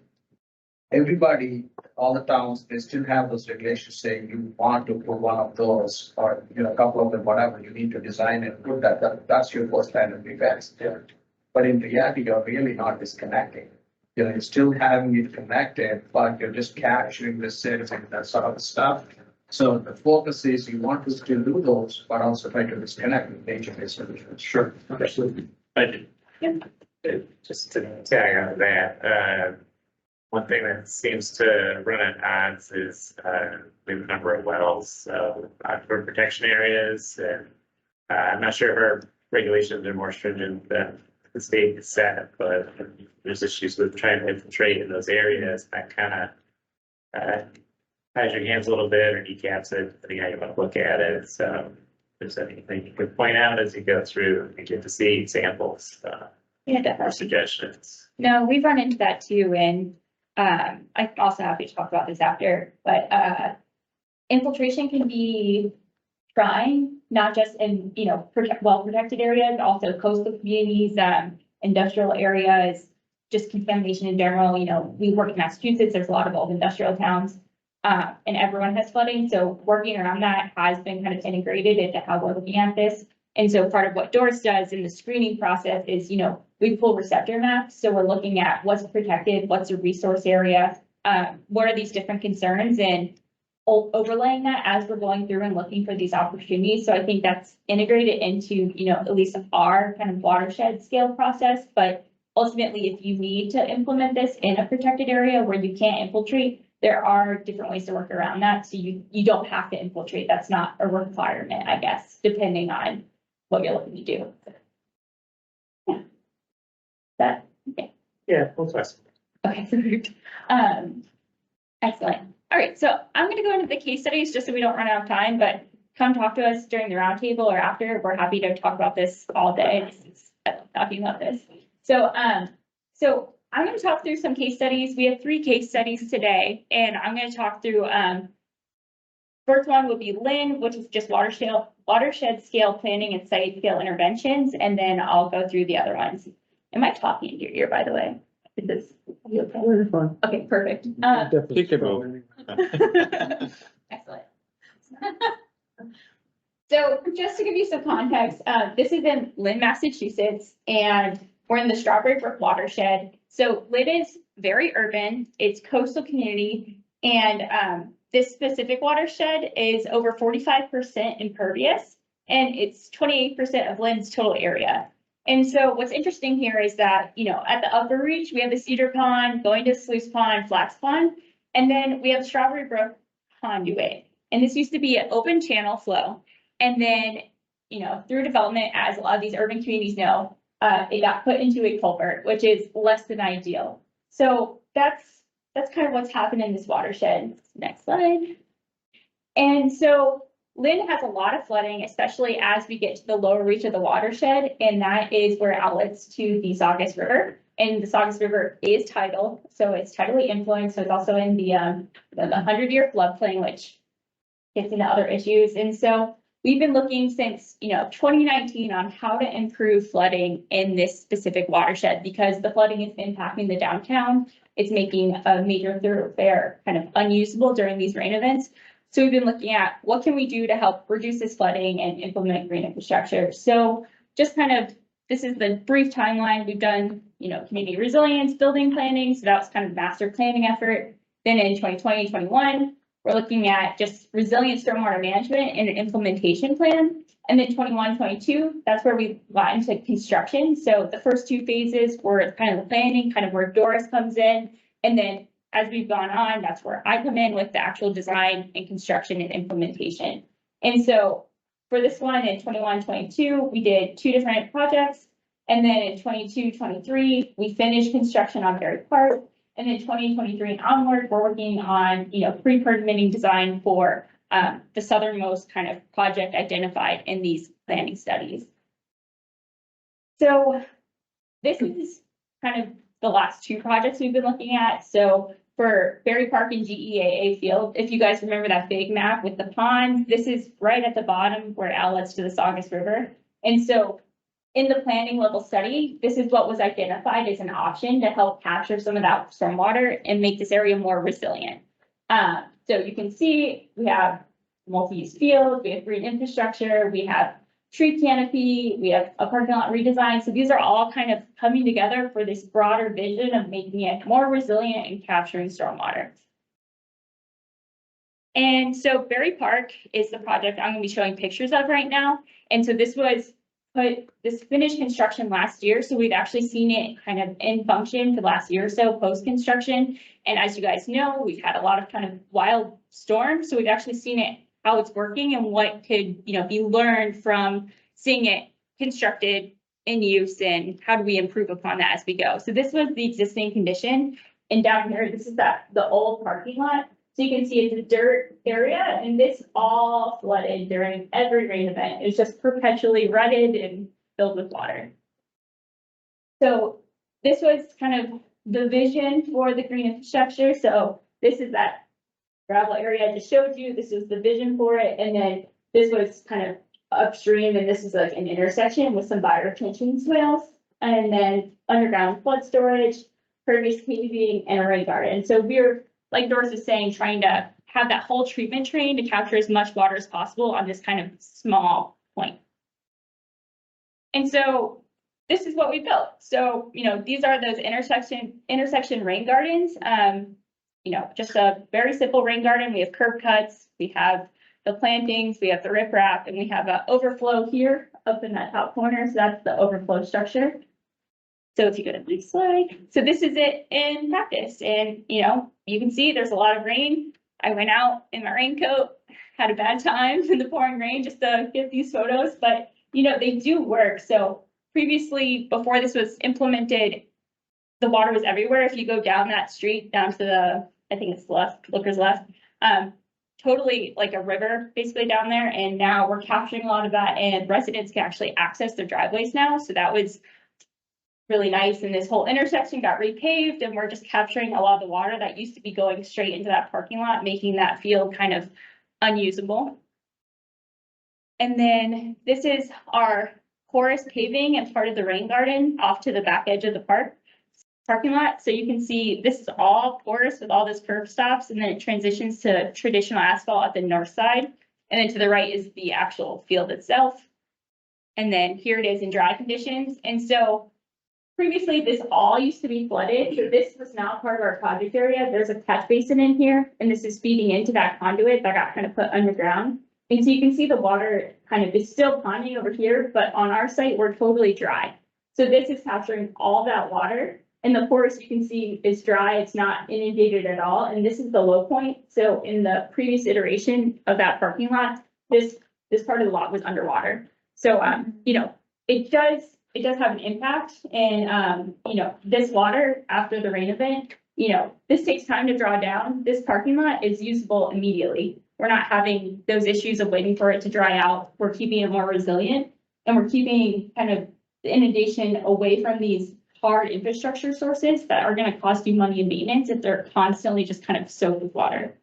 Everybody, all the towns, they still have those regulations saying you want to put one of those, or a couple of them, whatever, you need to design and put that's your first line of defense. But in reality, you're really not disconnecting. You're still having it connected, but you're just capturing the sales and that sort of stuff. So the focus is you want to still do those, but also try to disconnect with nature-based solutions. Sure, absolutely. Thank you. Just to tag on that, one thing that seems to run at odds is we have a number of wells, aquifer protection areas, and I'm not sure if our regulations are more stringent than the state has set, but there's issues with trying to infiltrate in those areas that kind of ties your hands a little bit or kneecaps it, depending on how you want to look at it. So if there's anything you could point out as you go through and get to see examples, Yeah, definitely. or suggestions. No, we've run into that too, and I'm also happy to talk about this after, but infiltration can be trying not just in, well-protected areas, also coastal communities, industrial areas, just contamination in general. We work in Massachusetts, there's a lot of old industrial towns, and everyone has flooding. So working around that has been kind of integrated into how we're looking at this. And so part of what Doris does in the screening process is, we pull receptor maps. So we're looking at what's protected, what's a resource area, what are these different concerns, and overlaying that as we're going through and looking for these opportunities. So I think that's integrated into, at least our kind of watershed scale process. But ultimately, if you need to implement this in a protected area where you can't infiltrate, there are different ways to work around that. So you don't have to infiltrate. That's not a requirement, I guess, depending on what you're looking to do. Yeah. Yeah, we'll try some. Okay, perfect. Excellent. All right, so I'm going to go into the case studies just so we don't run out of time, but come talk to us during the roundtable or after. We're happy to talk about this all day. I love talking about this. So I'm going to talk through some case studies. We have 3 case studies today, and I'm going to talk through, first one would be Lynn, which is just watershed scale planning and site scale interventions, and then I'll go through the other ones. Am I talking in your ear, by the way? Is this okay? Okay, perfect. Excellent. So just to give you some context, this is in Lynn, Massachusetts, and we're in the Strawberry Brook watershed. So Lynn is very urban, it's coastal community, and this specific watershed is over 45% impervious, and it's 28% of Lynn's total area. And so what's interesting here is that, at the upper reach, we have the Cedar Pond, going to Sluice Pond, Flax Pond, and then we have Strawberry Brook conduit. And this used to be an open channel flow. And then, through development, as a lot of these urban communities know, it got put into a culvert, which is less than ideal. So that's kind of what's happened in this watershed. Next slide. And so Lynn has a lot of flooding, especially as we get to the lower reach of the watershed, and that is where it outlets to the Saugus River. And the Saugus River is tidal, so it's tidally influenced. So it's also in the 100-year floodplain, which gets into other issues. And so we've been looking since 2019 on how to improve flooding in this specific watershed, because the flooding is impacting the downtown. It's making a major thoroughfare kind of unusable during these rain events. So we've been looking at what can we do to help reduce this flooding and implement green infrastructure. So just kind of, this is the brief timeline. We've done, community resilience, building planning. So that was kind of a master planning effort. Then in 2020, 21, we're looking at just resilient stormwater management and an implementation plan. And then 21, 22, that's where we got into construction. So the first 2 phases were kind of the planning, kind of where Doris comes in. And then as we've gone on, that's where I come in with the actual design and construction and implementation. And so for this one in 21, 22, we did 2 different projects. And then in 22, 23, we finished construction on Berry Park. And then 2023 and onward, we're working on, pre-permitting design for the southernmost kind of project identified in these planning studies. So this is kind of the last 2 projects we've been looking at. So for Berry Park and GEAA Field, if you guys remember that big map with the ponds, this is right at the bottom where it outlets to the Saugus River. And so in the planning level study, this is what was identified as an option to help capture some of that stormwater and make this area more resilient. So you can see we have multi-use fields, we have green infrastructure, we have tree canopy, we have a parking lot redesign. So these are all kind of coming together for this broader vision of making it more resilient and capturing stormwater. And so Berry Park is the project I'm going to be showing pictures of right now. And so this finished construction last year. So we've actually seen it kind of in function for the last year or so post-construction. And as you guys know, we've had a lot of kind of wild storms. So we've actually seen it, how it's working and what could, be learned from seeing it constructed in use and how do we improve upon that as we go. So this was the existing condition. And down here, this is the old parking lot. So you can see it's a dirt area, and this all flooded during every rain event. It's just perpetually rutted and filled with water. So this was kind of the vision for the green infrastructure. So this is that gravel area I just showed you. This is the vision for it. And then this was kind of upstream, and this is like an intersection with some bioretention swales, and then underground flood storage, pervious paving, and a rain garden. So we're, like Doris is saying, trying to have that whole treatment train to capture as much water as possible on this kind of small point. And so this is what we built. So, you know, these are those intersection rain gardens. You know, just a very simple rain garden. We have curb cuts, we have the plantings, we have the riprap, and we have an overflow here up in that top corner. So that's the overflow structure. So if you go to the next slide, so this is it in practice. And, you know, you can see there's a lot of rain. I went out in my raincoat, had a bad time in the pouring rain just to get these photos, but, you know, they do work. So previously, before this was implemented, the water was everywhere. If you go down that street, down to the, I think it's left, Looker's left, totally like a river basically down there. And now we're capturing a lot of that, and residents can actually access their driveways now. So that was really nice. And this whole intersection got repaved, and we're just capturing a lot of the water that used to be going straight into that parking lot, making that field kind of unusable. And then this is our porous paving and part of the rain garden off to the back edge of the parking lot. So you can see this is all porous with all this curb stops, and then it transitions to traditional asphalt at the north side. And then to the right is the actual field itself. And then here it is in dry conditions. And so previously this all used to be flooded. So this was now part of our project area. There's a catch basin in here, and this is feeding into that conduit that got kind of put underground. And so you can see the water kind of is still ponding over here, but on our site, we're totally dry. So this is capturing all that water, and the porous you can see is dry. It's not inundated at all. And this is the low point. So in the previous iteration of that parking lot, this part of the lot was underwater. So, you know, it does have an impact. And, you know, this water after the rain event, you know, this takes time to draw down. This parking lot is usable immediately. We're not having those issues of waiting for it to dry out. We're keeping it more resilient, and we're keeping kind of the inundation away from these hard infrastructure sources that are going to cost you money in maintenance if they're constantly just kind of soaked with water.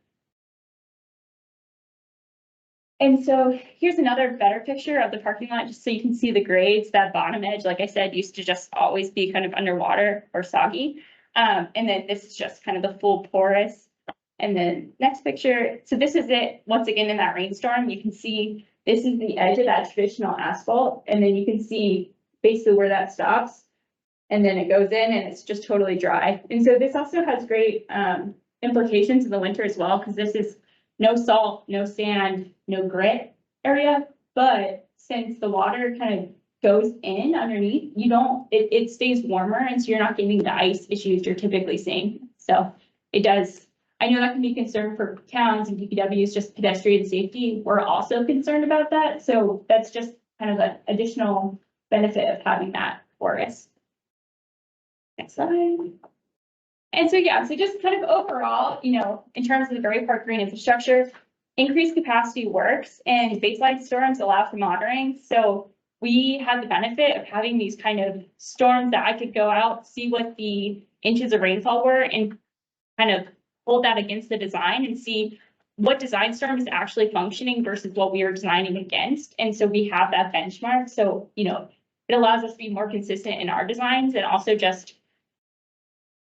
And so here's another better picture of the parking lot, just so you can see the grades. That bottom edge, like I said, used to just always be kind of underwater or soggy. And then this is just kind of the full porous. And then next picture. So this is it. Once again, in that rainstorm, you can see this is the edge of that traditional asphalt. And then you can see basically where that stops. And then it goes in and it's just totally dry. And so this also has great implications in the winter as well, because this is no salt, no sand, no grit area. But since the water kind of goes in underneath, it stays warmer. And so you're not getting the ice issues you're typically seeing. So it does. I know that can be a concern for towns and DPWs, just pedestrian safety. We're also concerned about that. So that's just kind of an additional benefit of having that for us. Next slide. And so, yeah, so just kind of overall, you know, in terms of the Gray Park green infrastructure, increased capacity works, and baseline storms allow for monitoring. So we had the benefit of having these kind of storms that I could go out, see what the inches of rainfall were, and kind of hold that against the design and see what design storm is actually functioning versus what we are designing against. And so we have that benchmark. So, you know, it allows us to be more consistent in our designs, and also just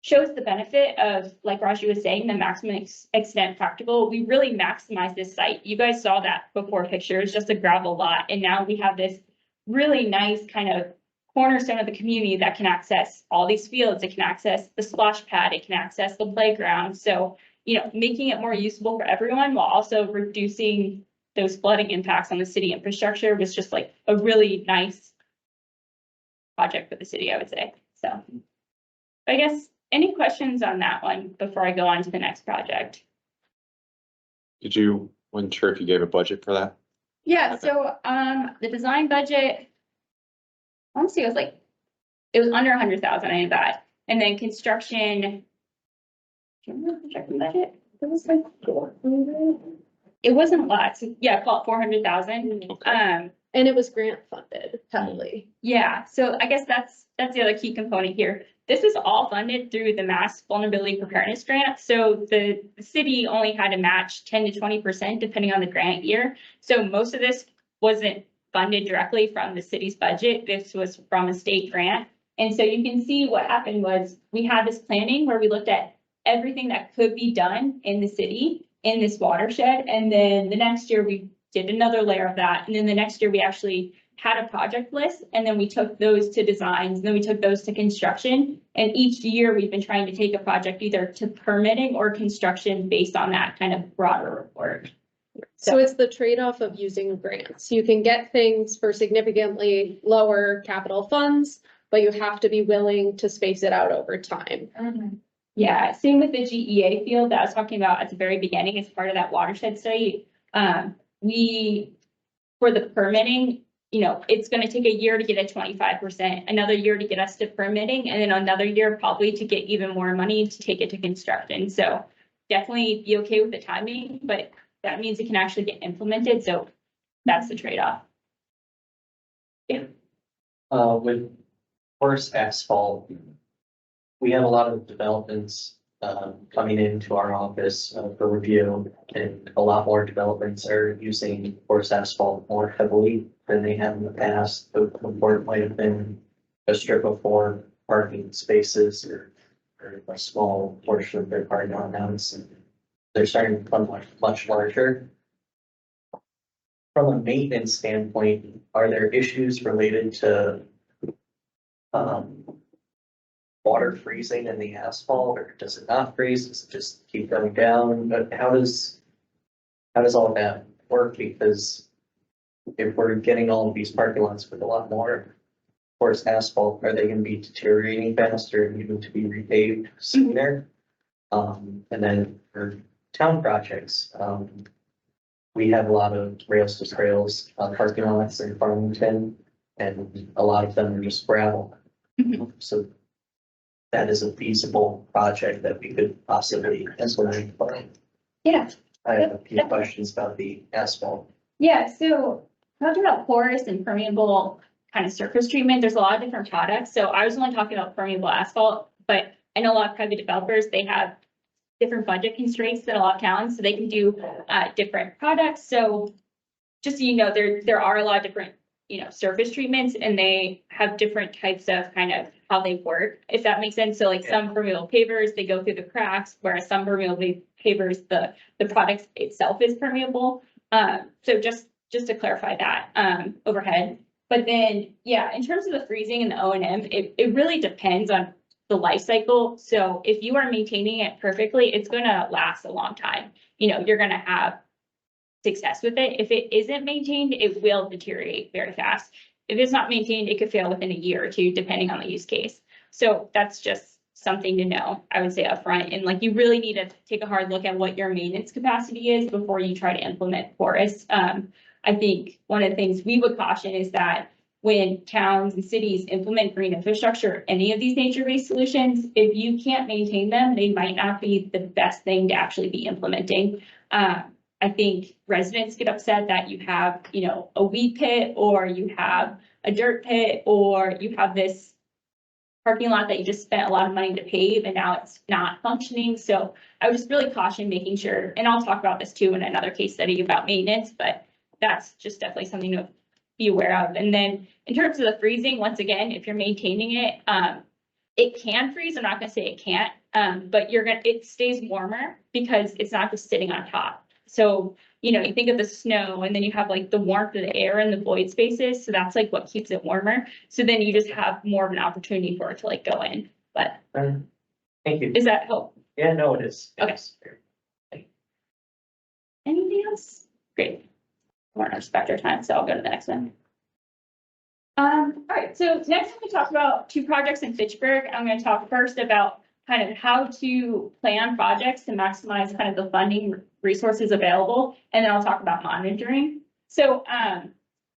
shows the benefit of, like Raju was saying, the maximum extent practical. We really maximize this site. You guys saw that before pictures, just a gravel lot. And now we have this really nice kind of cornerstone of the community that can access all these fields. It can access the splash pad. It can access the playground. So, you know, making it more usable for everyone while also reducing those flooding impacts on the city infrastructure was just like a really nice project for the city, I would say. So I guess any questions on that one before I go on to the next project? Wasn't sure if you gave a budget for that? Yeah, so the design budget, I want to say it was under 100,000, I knew that. And then construction, do you remember the construction budget? It was like 400. It wasn't a lot, so yeah, call it 400,000. Okay. And it was grant funded heavily. Yeah, so I guess that's the other key component here. This was all funded through the Mass Vulnerability Preparedness Grant. So the city only had to match 10 to 20% depending on the grant year. So most of this wasn't funded directly from the city's budget. This was from a state grant. And so you can see what happened was we had this planning where we looked at everything that could be done in the city, in this watershed. And then the next year we did another layer of that. And then the next year we actually had a project list, and then we took those to designs, and then we took those to construction. And each year we've been trying to take a project either to permitting or construction based on that kind of broader report. So it's the trade-off of using grants. You can get things for significantly lower capital funds, but you have to be willing to space it out over time. Yeah, same with the GEA field that I was talking about at the very beginning as part of that watershed study. For the permitting, you know, it's gonna take a year to get a 25%, another year to get us to permitting, and then another year probably to get even more money to take it to construction. So definitely be okay with the timing, but that means it can actually get implemented. So that's the trade-off. Yeah. With porous asphalt, we have a lot of developments coming into our office for review, and a lot more developments are using porous asphalt more heavily than they have in the past. The report might have been a strip of 4 parking spaces or a small portion of their parking lot now. They're starting to become much larger. From a maintenance standpoint, are there issues related to water freezing in the asphalt, or does it not freeze? Does it just keep going down? But how does all that work? Because if we're getting all of these parking lots with a lot more porous asphalt, are they going to be deteriorating faster and needing to be repaved sooner? And then for town projects, we have a lot of rails to trails parking lots in Farmington, and a lot of them are just gravel. So that is a feasible project that we could possibly implement. Yeah. I have a few questions about the asphalt. Yeah, so talking about porous and permeable kind of surface treatment, there's a lot of different products. So I was only talking about permeable asphalt, but I know a lot of private developers, they have different budget constraints than a lot of towns, so they can do different products. So just so you know, there are a lot of different, you know, surface treatments, and they have different types of kind of how they work, if that makes sense. So like some permeable pavers, they go through the cracks, whereas some permeable pavers, the product itself is permeable. So just to clarify that overhead. But then, yeah, in terms of the freezing and the O&M, it really depends on the life cycle. So if you are maintaining it perfectly, it's gonna last a long time. You know, you're gonna have success with it. If it isn't maintained, it will deteriorate very fast. If it's not maintained, it could fail within a year or two, depending on the use case. So that's just something to know, I would say upfront. And like, you really need to take a hard look at what your maintenance capacity is before you try to implement porous. I think one of the things we would caution is that when towns and cities implement green infrastructure, any of these nature-based solutions, if you can't maintain them, they might not be the best thing to actually be implementing. I think residents get upset that you have, you know, a weed pit, or you have a dirt pit, or you have this parking lot that you just spent a lot of money to pave and now it's not functioning. So I would just really caution making sure, and I'll talk about this too in another case study about maintenance, but that's just definitely something to be aware of. And then in terms of the freezing, once again, if you're maintaining it, it can freeze. I'm not gonna say it can't, but it stays warmer because it's not just sitting on top. So, you know, you think of the snow, and then you have like the warmth of the air and the void spaces. So that's like what keeps it warmer. So then you just have more of an opportunity for it to like go in. But thank you. Does that help? Yeah, no, it is. Okay. Anything else? Great. We're on our spectrum time, so I'll go to the next one. All right, so next I'm going to talk about 2 projects in Fitchburg. I'm going to talk first about kind of how to plan projects to maximize kind of the funding resources available, and then I'll talk about monitoring. So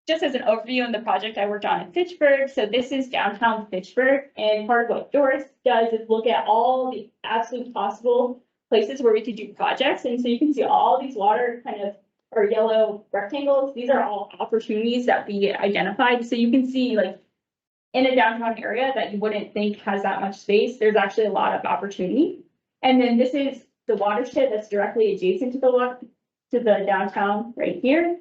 just as an overview on the project I worked on in Fitchburg, so this is downtown Fitchburg, and part of what Doris does is look at all the absolute possible places where we could do projects. And so you can see all these water kind of, or yellow rectangles, these are all opportunities that we identified. So you can see like in a downtown area that you wouldn't think has that much space, there's actually a lot of opportunity. And then this is the watershed that's directly adjacent to the downtown right here.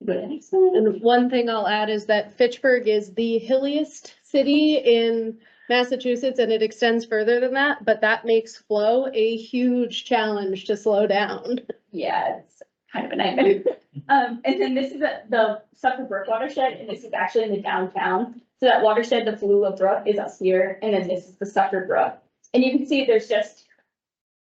And one thing I'll add is that Fitchburg is the hilliest city in Massachusetts, and it extends further than that, but that makes flow a huge challenge to slow down. Yeah, it's kind of a nightmare. And then this is the Sucker Brook watershed, and this is actually in the downtown. So that watershed, the Falula Brook is up here, and then this is the Sucker Brook. And you can see there's just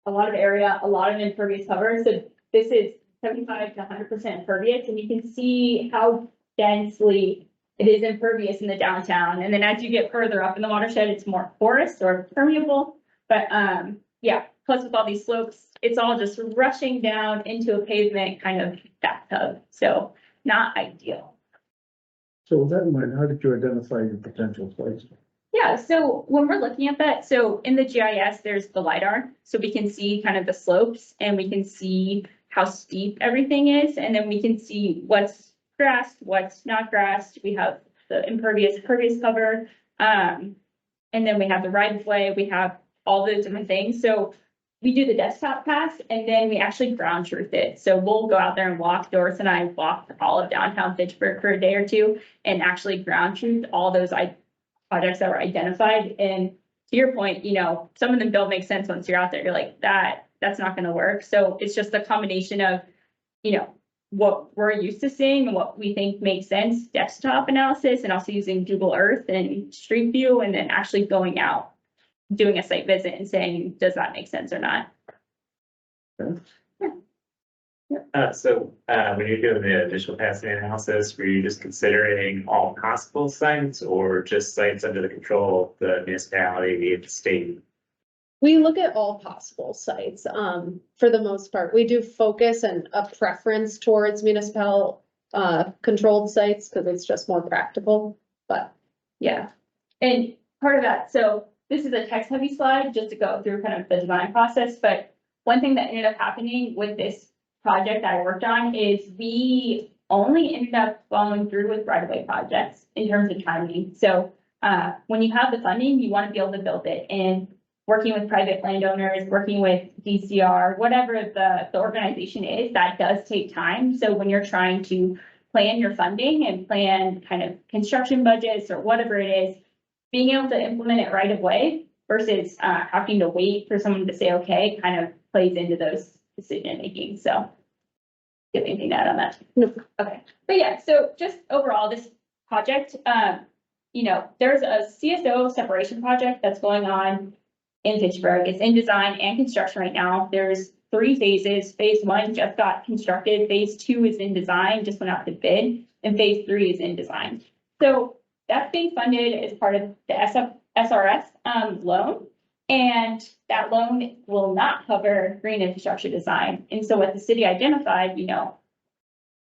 a lot of area, a lot of impervious cover. So this is 75 to 100% impervious, and you can see how densely it is impervious in the downtown. And then as you get further up in the watershed, it's more porous or permeable. But yeah, plus with all these slopes, it's all just rushing down into a pavement kind of bathtub. So not ideal. So with that in mind, how did you identify your potential sites? Yeah, so when we're looking at that, so in the GIS, there's the LiDAR, so we can see kind of the slopes and we can see how steep everything is, and then we can see what's grassed, what's not grassed. We have the impervious cover, and then we have the right of way, we have all those different things. So we do the desktop pass and then we actually ground truth it. So we'll go out there and walk. Doris and I walked all of downtown Fitchburg for a day or two and actually ground truth all those projects that were identified. And to your point, you know, some of them don't make sense once you're out there. You're like, that's not going to work. So it's just a combination of, you know, what we're used to seeing and what we think makes sense, desktop analysis, and also using Google Earth and Street View, and then actually going out, doing a site visit and saying, does that make sense or not? So when you're doing the initial passing analysis, were you just considering all possible sites or just sites under the control of the municipality, the state? We look at all possible sites, for the most part. We do focus and a preference towards municipal, controlled sites because it's just more practical, but yeah. And part of that, so this is a text heavy slide just to go through kind of the design process, but one thing that ended up happening with this project that I worked on is we only ended up following through with right-of-way projects in terms of timing. So, when you have the funding, you want to be able to build it, and working with private landowners, working with DCR, whatever the organization is, that does take time. So when you're trying to plan your funding and plan kind of construction budgets or whatever it is, being able to implement it right away versus having to wait for someone to say, okay, kind of plays into those decision making. So do you have anything to add on that? Nope. Okay. But yeah, so just overall, this project, you know, there's a CSO separation project that's going on in Fitchburg. It's in design and construction right now. There's 3 phases. Phase 1 just got constructed. Phase 2 is in design, just went out to bid, and phase 3 is in design. So that's being funded as part of the SRF loan, and that loan will not cover green infrastructure design. And so what the city identified, you know,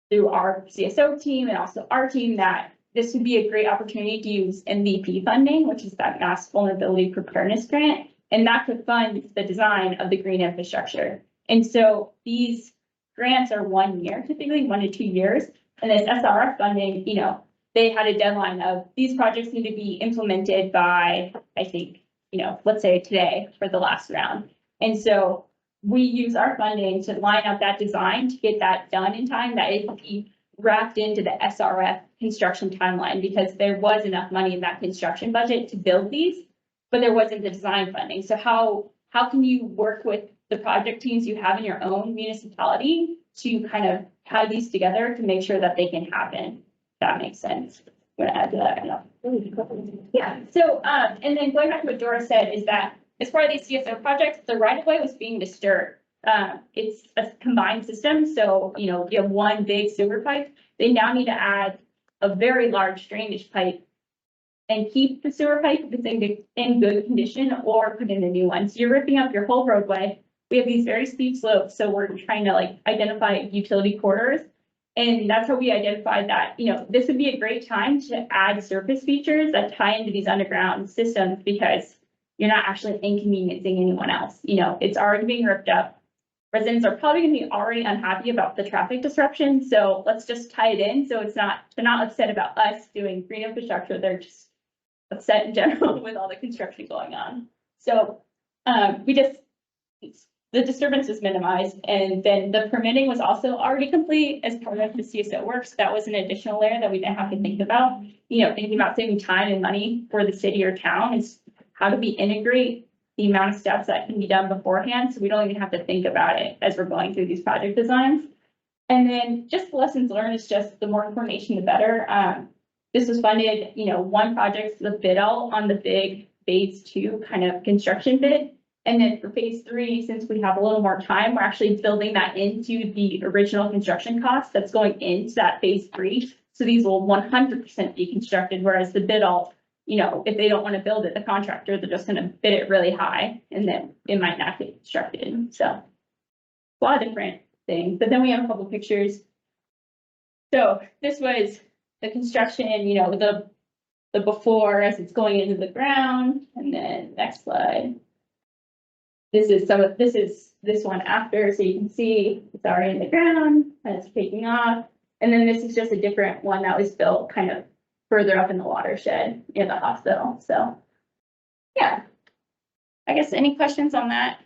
through our CSO team and also our team, that this would be a great opportunity to use MVP funding, which is that Mass Vulnerability Preparedness Grant, and that could fund the design of the green infrastructure. And so these grants are 1 year, typically 1 to 2 years, and this SRF funding, you know, they had a deadline of these projects need to be implemented by, I think, you know, let's say today for the last round. And so we use our funding to line up that design to get that done in time, that it can be wrapped into the SRF construction timeline, because there was enough money in that construction budget to build these, but there wasn't the design funding. So how can you work with the project teams you have in your own municipality to kind of tie these together to make sure that they can happen? That makes sense. I'm gonna add to that. I know. Yeah, so, and then going back to what Doris said is that as part of these CSO projects, the right of way was being disturbed. It's a combined system. So, you know, you have one big sewer pipe. They now need to add a very large drainage pipe and keep the sewer pipe if it's in good condition, or put in a new one. So you're ripping up your whole roadway. We have these very steep slopes. So we're trying to like identify utility corridors. And that's how we identified that, you know, this would be a great time to add surface features that tie into these underground systems, because you're not actually inconveniencing anyone else. You know, it's already being ripped up. Residents are probably gonna be already unhappy about the traffic disruption. So let's just tie it in. So they're not upset about us doing green infrastructure. They're just upset in general with all the construction going on. So we just the disturbance was minimized, and then the permitting was also already complete as part of the CSO work. So that was an additional layer that we didn't have to think about. You know, thinking about saving time and money for the city or town is how do we integrate the amount of steps that can be done beforehand, so we don't even have to think about it as we're going through these project designs. And then just lessons learned is just the more information, the better. This was funded, you know, one project's the bid out on the big phase 2 kind of construction bid. And then for phase 3, since we have a little more time, we're actually building that into the original construction cost that's going into that phase 3. So these will 100% be constructed, whereas the bid out, you know, if they don't want to build it, the contractor, they're just going to bid it really high and then it might not get constructed. So a lot of different things, but then we have a couple pictures. So this was the construction, you know, the before as it's going into the ground, and then next slide. This is this one after, so you can see it's already in the ground and it's taking off. And then this is just a different one that was built kind of further up in the watershed near the hospital. So yeah, I guess any questions on that?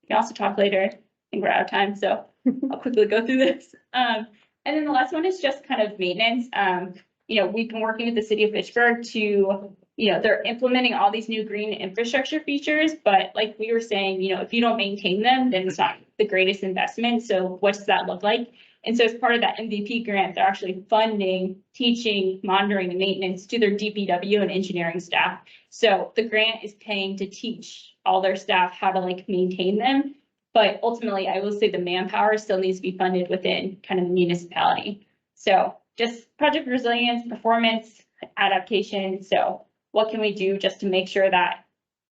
We can also talk later. I think we're out of time, so I'll quickly go through this. And then the last one is just kind of maintenance. You know, we've been working with the city of Fitchburg to, you know, they're implementing all these new green infrastructure features, but like we were saying, you know, if you don't maintain them, then it's not the greatest investment. So what does that look like? And so as part of that MVP grant, they're actually funding, teaching, monitoring, and maintenance to their DPW and engineering staff. So the grant is paying to teach all their staff how to like maintain them. But ultimately, I will say the manpower still needs to be funded within kind of the municipality. So just project resilience, performance, adaptation. So what can we do just to make sure that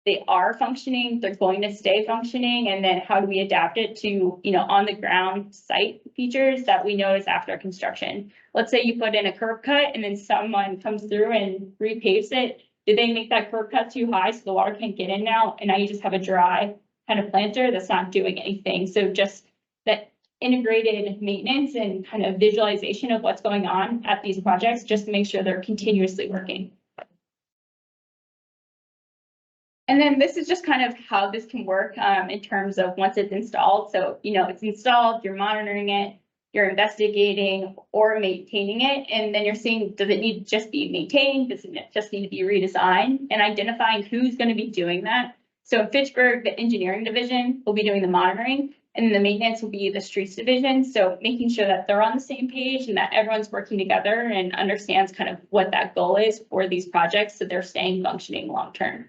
they are functioning, they're going to stay functioning, and then how do we adapt it to, you know, on the ground site features that we notice after construction? Let's say you put in a curb cut and then someone comes through and repaves it. Did they make that curb cut too high so the water can't get in now? And now you just have a dry kind of planter that's not doing anything. So just that integrated maintenance and kind of visualization of what's going on at these projects, just to make sure they're continuously working. And then this is just kind of how this can work in terms of once it's installed. So, you know, it's installed, you're monitoring it, you're investigating or maintaining it. And then you're seeing, does it need to just be maintained? Does it just need to be redesigned? And identifying who's going to be doing that. So in Fitchburg, the engineering division will be doing the monitoring, and then the maintenance will be the streets division. So making sure that they're on the same page and that everyone's working together and understands kind of what that goal is for these projects, so they're staying functioning long term.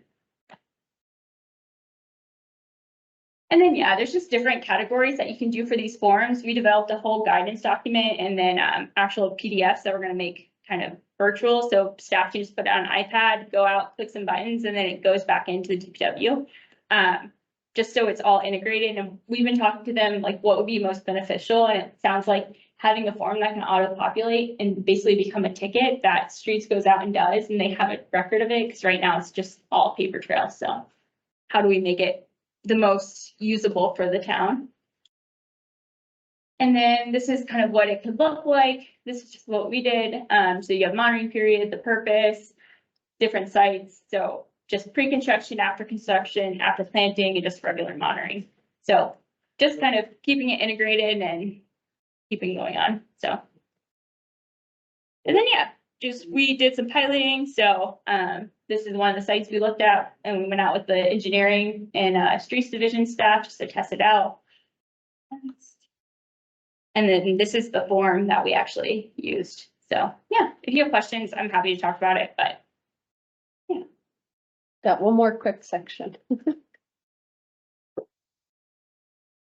And then, yeah, there's just different categories that you can do for these forms. We developed a whole guidance document and then actual PDFs that we're going to make kind of virtual. So staff can just put it on an iPad, go out, click some buttons, and then it goes back into the DPW. Just so it's all integrated. And we've been talking to them, like what would be most beneficial. And it sounds like having a form that can auto-populate and basically become a ticket that streets goes out and does, and they have a record of it. Because right now it's just all paper trail. So how do we make it the most usable for the town? And then this is kind of what it could look like. This is just what we did. So you have monitoring period, the purpose, different sites. So just pre-construction, after construction, after planting, and just regular monitoring. So just kind of keeping it integrated and keeping going on. So, and then yeah, just we did some piloting. So this is one of the sites we looked at, and we went out with the engineering and streets division staff just to test it out. And then this is the form that we actually used. So yeah, if you have questions, I'm happy to talk about it, but yeah. Got one more quick section.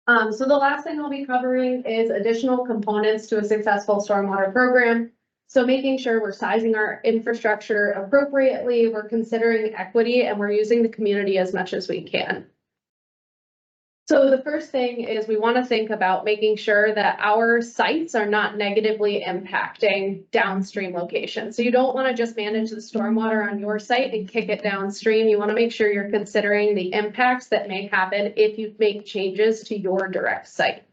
So the last thing I'll be covering is additional components to a successful stormwater program. So making sure we're sizing our infrastructure appropriately, we're considering equity, and we're using the community as much as we can. So the first thing is we want to think about making sure that our sites are not negatively impacting downstream locations. So you don't want to just manage the stormwater on your site and kick it downstream. You want to make sure you're considering the impacts that may happen if you make changes to your direct site.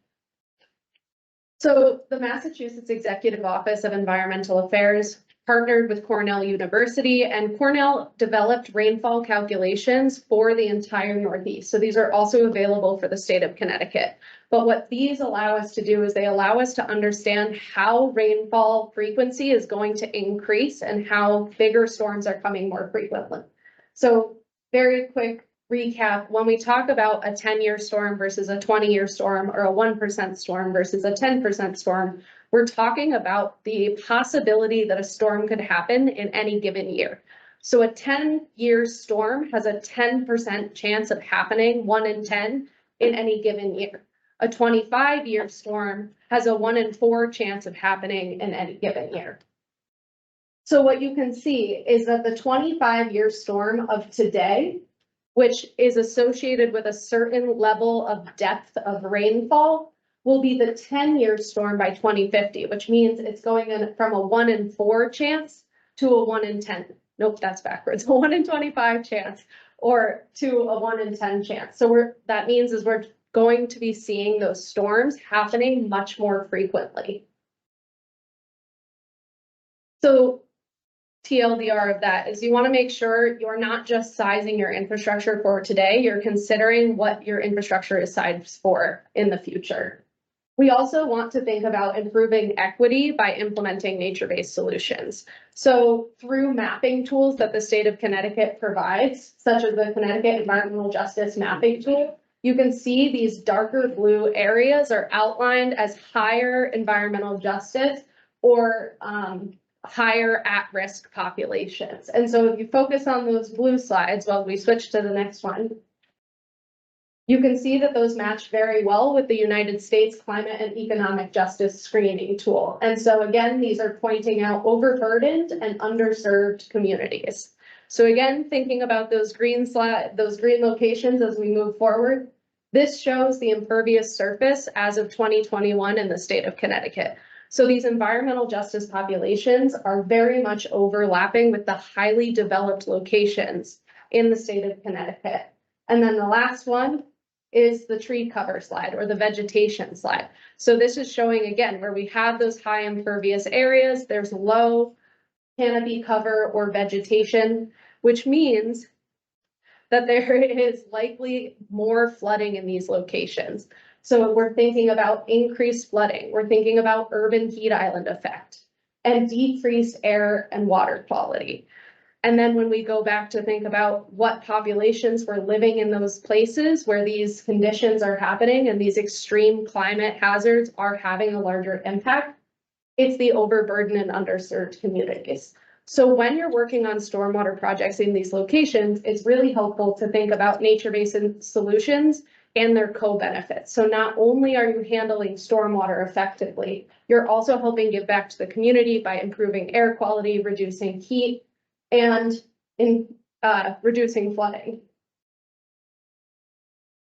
So the Massachusetts Executive Office of Environmental Affairs partnered with Cornell University, and Cornell developed rainfall calculations for the entire Northeast. So these are also available for the state of Connecticut. But what these allow us to do is they allow us to understand how rainfall frequency is going to increase and how bigger storms are coming more frequently. So very quick recap, when we talk about a 10-year storm versus a 20-year storm, or a 1% storm versus a 10% storm, we're talking about the possibility that a storm could happen in any given year. So a 10-year storm has a 10% chance of happening, 1 in 10, in any given year. A 25-year storm has a 1 in 4 chance of happening in any given year. So what you can see is that the 25-year storm of today, which is associated with a certain level of depth of rainfall, will be the 10-year storm by 2050, which means it's going in from a 1 in 4 chance to a 1 in 10. Nope, that's backwards. A 1 in 25 chance or to a 1 in 10 chance. So that means is we're going to be seeing those storms happening much more frequently. So TLDR of that is you want to make sure you're not just sizing your infrastructure for today, you're considering what your infrastructure is sized for in the future. We also want to think about improving equity by implementing nature-based solutions. So through mapping tools that the state of Connecticut provides, such as the Connecticut Environmental Justice Mapping Tool, you can see these darker blue areas are outlined as higher environmental justice or higher at-risk populations. And so if you focus on those blue slides, while we switch to the next one, you can see that those match very well with the United States Climate and Economic Justice Screening Tool. And so again, these are pointing out overburdened and underserved communities. So again, thinking about those green locations as we move forward, this shows the impervious surface as of 2021 in the state of Connecticut. So these environmental justice populations are very much overlapping with the highly developed locations in the state of Connecticut. And then the last one is the tree cover slide or the vegetation slide. So this is showing again where we have those high impervious areas, there's low canopy cover or vegetation, which means that there is likely more flooding in these locations. So we're thinking about increased flooding, we're thinking about urban heat island effect and decreased air and water quality. And then when we go back to think about what populations were living in those places where these conditions are happening and these extreme climate hazards are having a larger impact, it's the overburdened and underserved communities. So when you're working on stormwater projects in these locations, it's really helpful to think about nature-based solutions and their co-benefits. So not only are you handling stormwater effectively, you're also helping give back to the community by improving air quality, reducing heat, and reducing flooding.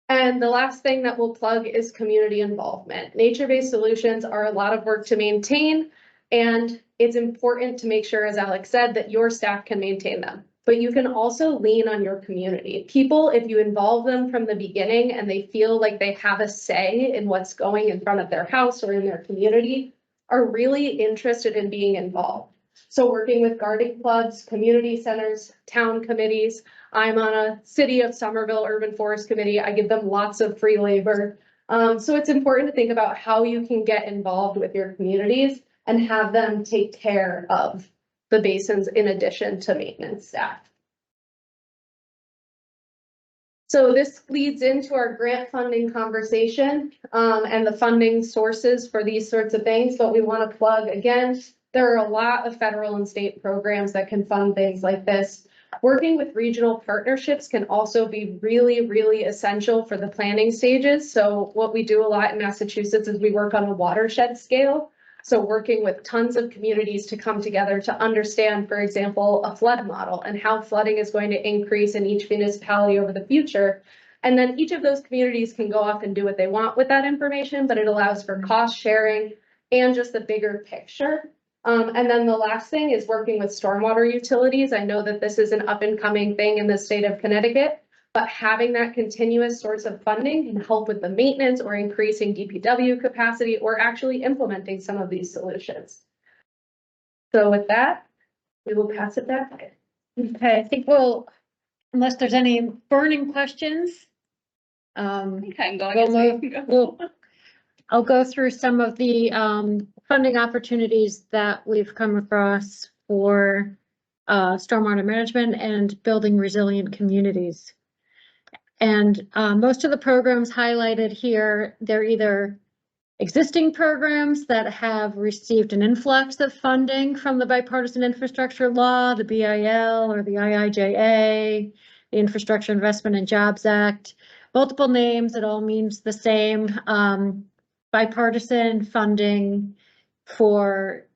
And the last thing that we'll plug is community involvement. Nature-based solutions are a lot of work to maintain, and it's important to make sure, as Alex said, that your staff can maintain them. But you can also lean on your community. People, if you involve them from the beginning and they feel like they have a say in what's going in front of their house or in their community, are really interested in being involved. So working with garden clubs, community centers, town committees. I'm on a City of Somerville Urban Forest Committee. I give them lots of free labor. So it's important to think about how you can get involved with your communities and have them take care of the basins in addition to maintenance staff. So this leads into our grant funding conversation and the funding sources for these sorts of things, but we want to plug again, there are a lot of federal and state programs that can fund things like this. Working with regional partnerships can also be really, really essential for the planning stages. So what we do a lot in Massachusetts is we work on a watershed scale. So working with tons of communities to come together to understand, for example, a flood model and how flooding is going to increase in each municipality over the future. And then each of those communities can go off and do what they want with that information, but it allows for cost sharing and just the bigger picture. And then the last thing is working with stormwater utilities. I know that this is an up and coming thing in the state of Connecticut, but having that continuous source of funding can help with the maintenance or increasing DPW capacity or actually implementing some of these solutions. So with that, We will pass it back. Okay, I think we'll, unless there's any burning questions. I think I'm going. We'll as we move- go. we'll- I'll go through some of the funding opportunities that we've come across for stormwater management and building resilient communities. And most of the programs highlighted here, they're either existing programs that have received an influx of funding from the Bipartisan Infrastructure Law, the BIL or the IIJA, the Infrastructure Investment and Jobs Act. Multiple names, it all means the same. Bipartisan funding for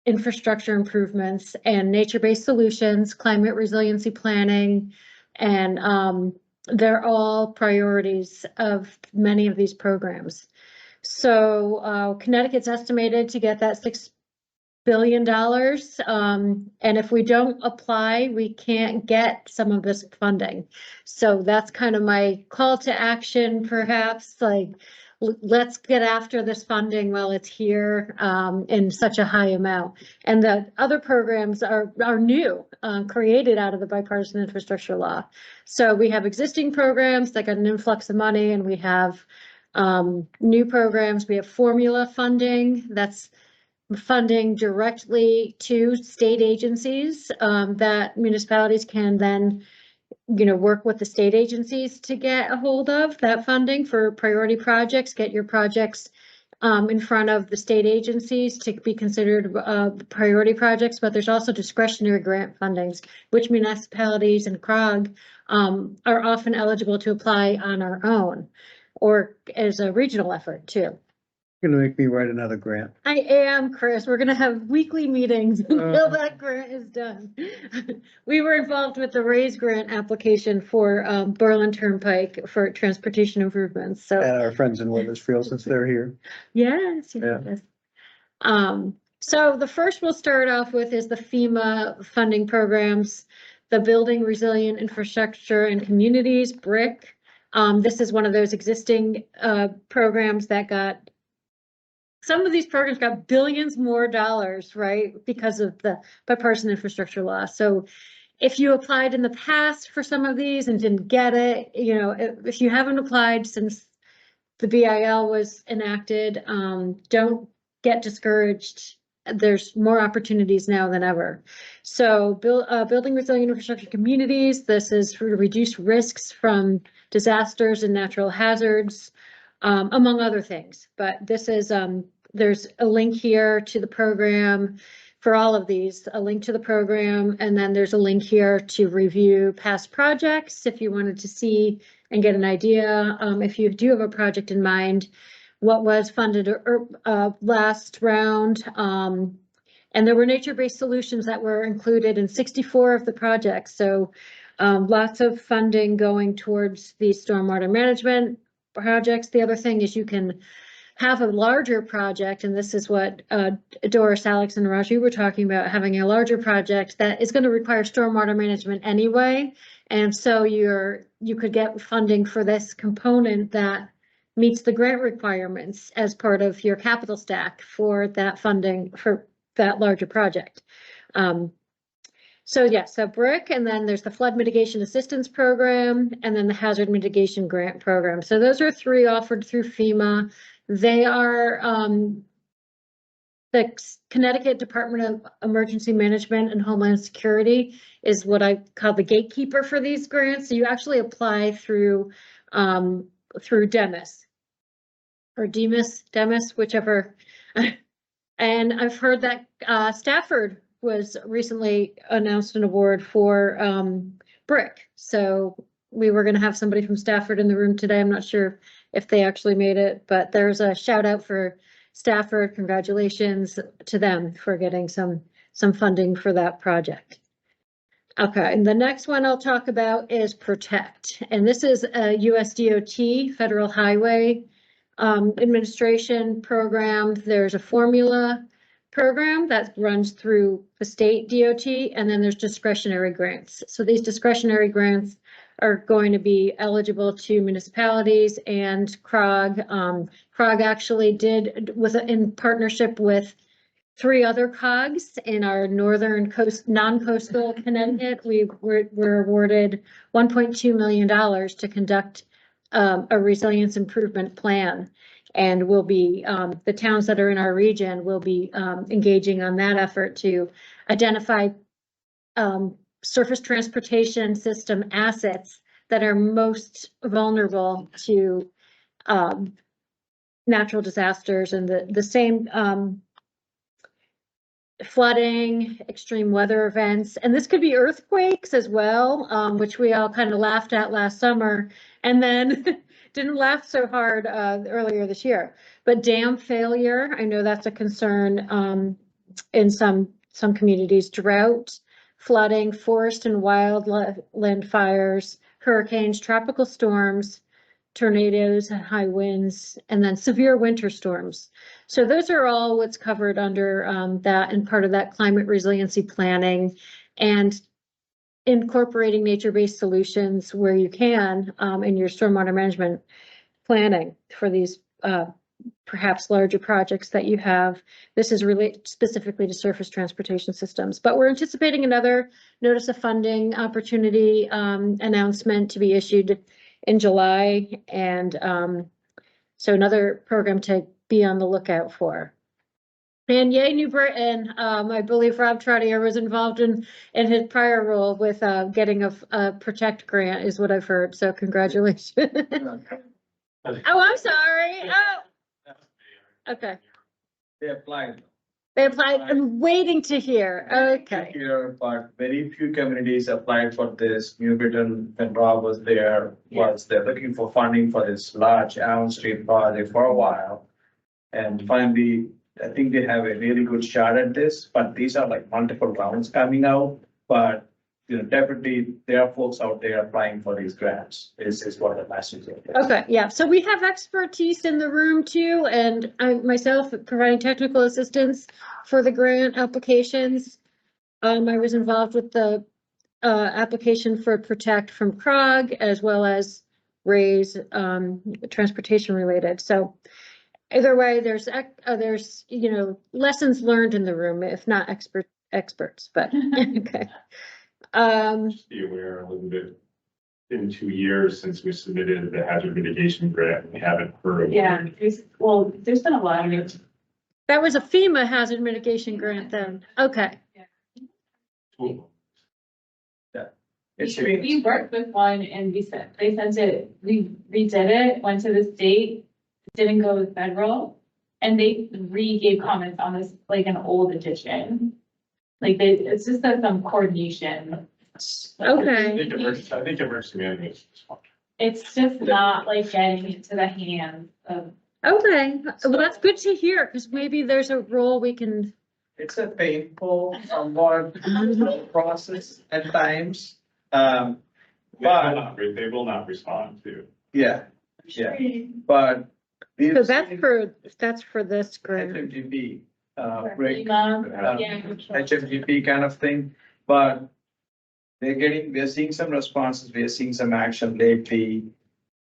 infrastructure improvements and nature-based solutions, climate resiliency planning, and they're all priorities of many of these programs. So Connecticut's estimated to get that $6 billion. And if we don't apply, we can't get some of this funding. So that's kind of my call to action, perhaps, like, let's get after this funding while it's here in such a high amount. And the other programs are new, created out of the Bipartisan Infrastructure Law. So we have existing programs that got an influx of money, and we have new programs. We have formula funding that's funding directly to state agencies that municipalities can then, work with the state agencies to get a hold of that funding for priority projects, get your projects in front of the state agencies to be considered priority projects. But there's also discretionary grant fundings, which municipalities and CROG are often eligible to apply on our own or as a regional effort too. Gonna make me write another grant. I am, Chris. We're gonna have weekly meetings until that grant is done. We were involved with the RAISE grant application for Berlin Turnpike for transportation improvements, so. And our friends in Weathersfield, since they're here. Yes, Yeah. yes. So the first we'll start off with is the FEMA funding programs, the Building Resilient Infrastructure and Communities, BRIC. This is one of those existing programs that got, some of these programs got billions more dollars, right? Because of the Bipartisan Infrastructure Law. So if you applied in the past for some of these and didn't get it, if you haven't applied since the BIL was enacted, don't get discouraged. There's more opportunities now than ever. So building resilient infrastructure communities, this is for to reduce risks from disasters and natural hazards, among other things. But this is, there's a link here to the program for all of these, a link to the program, and then there's a link here to review past projects if you wanted to see and get an idea. If you do have a project in mind, what was funded last round. And there were nature-based solutions that were included in 64 of the projects. So lots of funding going towards these stormwater management projects. The other thing is you can have a larger project, and this is what Doris, Alex, and Raju were talking about, having a larger project that is going to require stormwater management anyway. And so you could get funding for this component that meets the grant requirements as part of your capital stack for that funding for that larger project. So BRIC, and then there's the Flood Mitigation Assistance Program, and then the Hazard Mitigation Grant Program. So those are three offered through FEMA. They are the Connecticut Department of Emergency Management and Homeland Security is what I call the gatekeeper for these grants. So you actually apply through DEMIS or DEMIS, whichever. And I've heard that Stafford was recently announced an award for BRIC. So we were going to have somebody from Stafford in the room today. I'm not sure if they actually made it, but there's a shout out for Stafford. Congratulations to them for getting some funding for that project. Okay, and the next one I'll talk about is Protect. And this is a US DOT, Federal Highway Administration program. There's a formula program that runs through the state DOT, and then there's discretionary grants. So these discretionary grants are going to be eligible to municipalities and CROG. CROG actually did, in partnership with three other COGs in our northern coast, non-coastal Connecticut. We're awarded $1.2 million to conduct a resilience improvement plan. And we'll be, the towns that are in our region will be engaging on that effort to identify surface transportation system assets that are most vulnerable to natural disasters and the same flooding, extreme weather events, and this could be earthquakes as well, which we all kind of laughed at last summer and then didn't laugh so hard earlier this year. But dam failure, I know that's a concern in some communities. Drought, flooding, forest and wildland fires, hurricanes, tropical storms, tornadoes and high winds, and then severe winter storms. So those are all what's covered under that and part of that climate resiliency planning and incorporating nature-based solutions where you can in your stormwater management planning for these perhaps larger projects that you have. This is related specifically to surface transportation systems, but we're anticipating another notice of funding opportunity announcement to be issued in July. And so another program to be on the lookout for. And yay, New Britain. I believe Rob Trottier was involved in his prior role with getting a Protect grant is what I've heard. So congratulations. Oh, I'm sorry. Oh, okay. They applied. They applied. I'm waiting to hear. Okay. Here, but very few communities applied for this. New Britain, when Rob was there, they're looking for funding for this large Allen Street project for a while. And finally, I think they have a really good shot at this, but these are like multiple rounds coming out. But you know, definitely there are folks out there applying for these grants. Is what the message is. Okay, yeah. So we have expertise in the room too, and I myself providing technical assistance for the grant applications. I was involved with the application for Protect from CROG as well as RAISE transportation related. So either way, there's you know, lessons learned in the room, if not experts, but okay. Just be aware a little bit, in 2 years since we submitted the hazard mitigation grant, we haven't heard of. Yeah, there's been a lot of it. That was a FEMA hazard mitigation grant then. Okay. We worked with one and they sent it, we redid it, went to the state, didn't go with federal, and they gave comments on this, like an old edition. Like it's just some coordination. Okay. I think emergency management is fine. It's just not like getting into the hands of. Okay, well, that's good to hear, because maybe there's a role we can. It's a painful, somewhat process at times. They will not respond to. Yeah, but. So that's for this grant. HMGP, Yeah. HMGP kind of thing, but we're seeing some responses, we're seeing some action lately.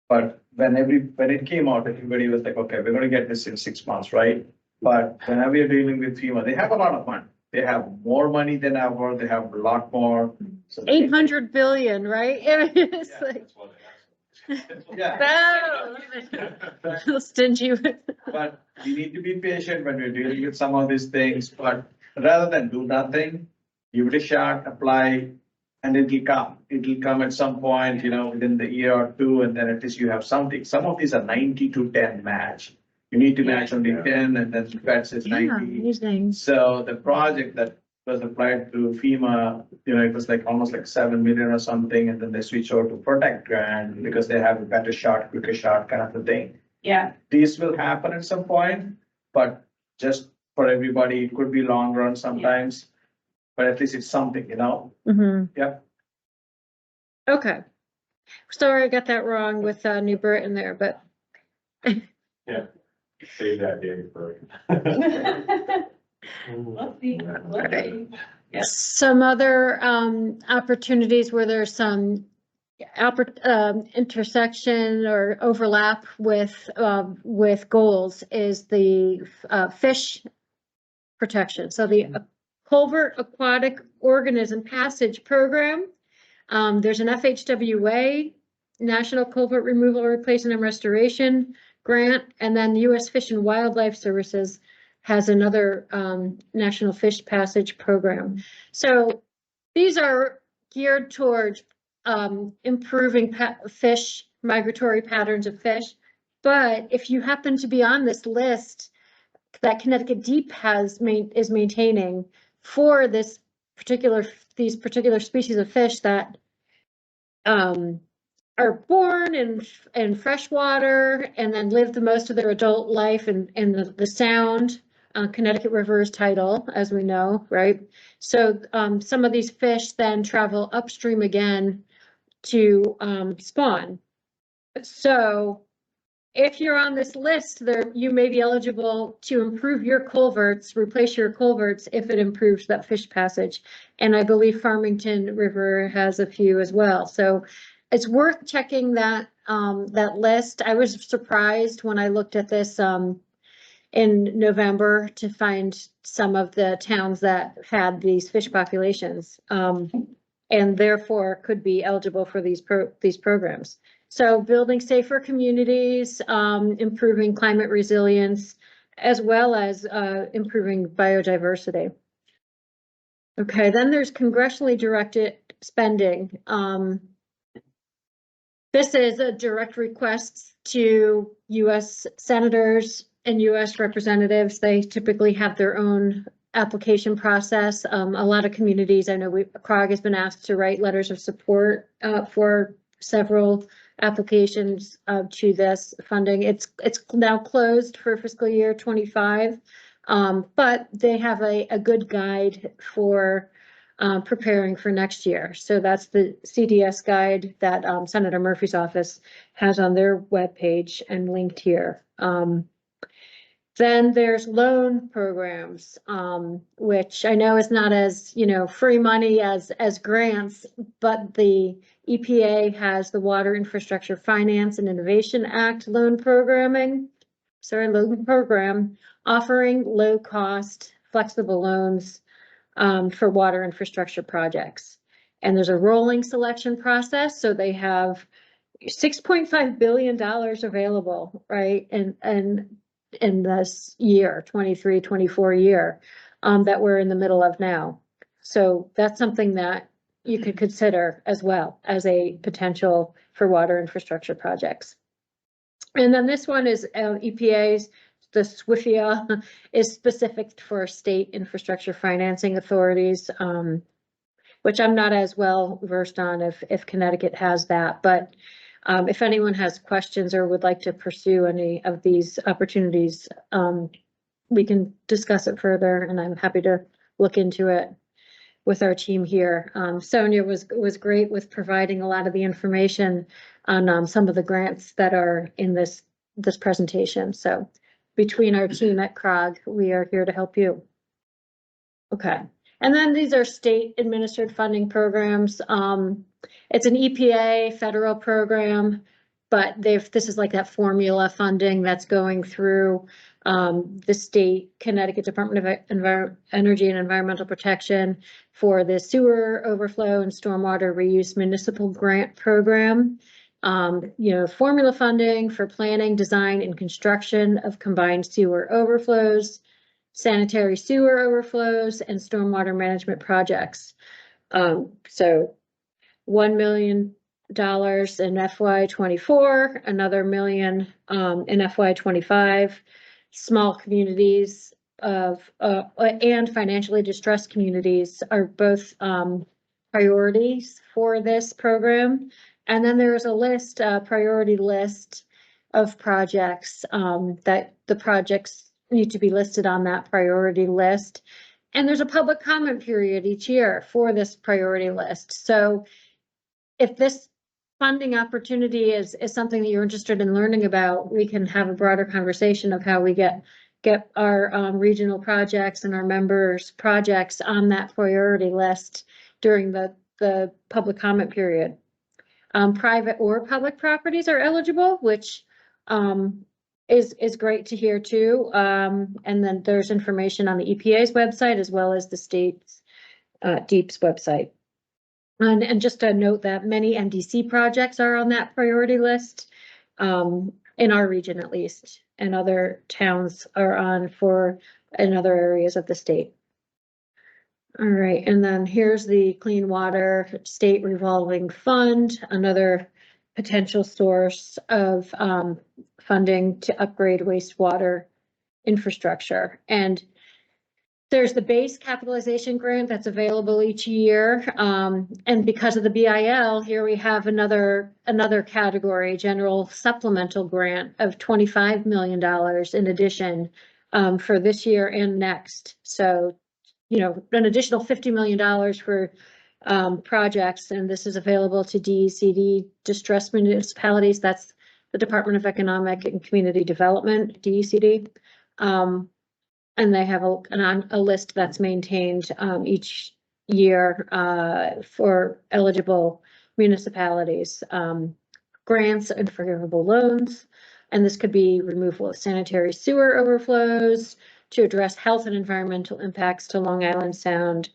But when it came out, everybody was like, okay, we're gonna get this in 6 months, right? But whenever you're dealing with FEMA, they have a lot of money. They have more money than ever, they have a lot more. So 800 billion, right? It's like. Yeah. No, stingy. But we need to be patient when we're dealing with some of these things, but rather than do nothing, give it a shot, apply, and it'll come at some point, you know, within the year or two, and then at least you have something. Some of these are 90 to 10 match. You need to match only 10 and then FED says 90. Amazing. So the project that was applied to FEMA, you know, it was like almost like 7 million or something, and then they switched over to Protect grant because they have a better shot, quicker shot kind of a thing. Yeah. This will happen at some point, but just for everybody, it could be long run sometimes, but at least it's something, you know? Mm-hmm. Yep. Okay. Sorry, I got that wrong with New Britain there, but. Yeah, save that day for. Let's see. Yeah. Some other opportunities where there's some intersection or overlap with goals is the fish protection. So the Culvert Aquatic Organism Passage Program. There's an FHWA, National Culvert Removal, Replacement and Restoration Grant, and then the U.S. Fish and Wildlife Services has another National Fish Passage Program. So these are geared towards improving migratory patterns of fish. But if you happen to be on this list that Connecticut Deep is maintaining for these particular species of fish that are born in freshwater and then live the most of their adult life in the Sound, Connecticut River's tidal, as we know, right? So some of these fish then travel upstream again to spawn. So if you're on this list, you may be eligible to improve your culverts, replace your culverts if it improves that fish passage. And I believe Farmington River has a few as well. So it's worth checking that list. I was surprised when I looked at this in November to find some of the towns that had these fish populations and therefore could be eligible for these programs. So building safer communities, improving climate resilience, as well as improving biodiversity. Okay, then there's congressionally directed spending. This is a direct request to U.S. senators and U.S. representatives. They typically have their own application process. A lot of communities, I know CROG has been asked to write letters of support for several applications to this funding. It's now closed for fiscal year 25, but they have a good guide for preparing for next year. So that's the CDS guide that Senator Murphy's office has on their webpage and linked here. Then there's loan programs, which I know is not as, free money as grants, but the EPA has the Water Infrastructure Finance and Innovation Act loan program offering low cost, flexible loans for water infrastructure projects. And there's a rolling selection process. So they have $6.5 billion available, right? And in this year, 23-24 year, that we're in the middle of now. So that's something that you could consider as well as a potential for water infrastructure projects. And then this one is EPA's, the SWIFIA is specific for state infrastructure financing authorities, which I'm not as well versed on if Connecticut has that, but if anyone has questions or would like to pursue any of these opportunities, we can discuss it further, and I'm happy to look into it with our team here. Sonya was great with providing a lot of the information on some of the grants that are in this presentation. So between our team at CROG, we are here to help you. Okay. And then these are state administered funding programs. It's an EPA federal program, but this is like that formula funding that's going through the state Connecticut Department of Energy and Environmental Protection for the sewer overflow and stormwater reuse municipal grant program. Formula funding for planning, design, and construction of combined sewer overflows, sanitary sewer overflows, and stormwater management projects. So $1 million in FY24, another $1 million in FY25. Small communities and financially distressed communities are both priorities for this program. And then there is a list, a priority list of projects that the projects need to be listed on that priority list. And there's a public comment period each year for this priority list. So if this funding opportunity is something that you're interested in learning about, we can have a broader conversation of how we get our regional projects and our members' projects on that priority list during the public comment period. Private or public properties are eligible, which is great to hear too. And then there's information on the EPA's website as well as the state's DEEP's website. And just to note that many MDC projects are on that priority list, in our region at least, and other towns are on for in other areas of the state. All right, and then here's the Clean Water State Revolving Fund, another potential source of funding to upgrade wastewater infrastructure. And there's the base capitalization grant that's available each year. And because of the BIL, here we have another category, general supplemental grant of $25 million in addition for this year and next. So, you know, an additional $50 million for projects, and this is available to DECD, distressed municipalities. That's the Department of Economic and Community Development, DECD. And they have a list that's maintained each year for eligible municipalities, grants and forgivable loans. And this could be removal of sanitary sewer overflows to address health and environmental impacts to Long Island Sound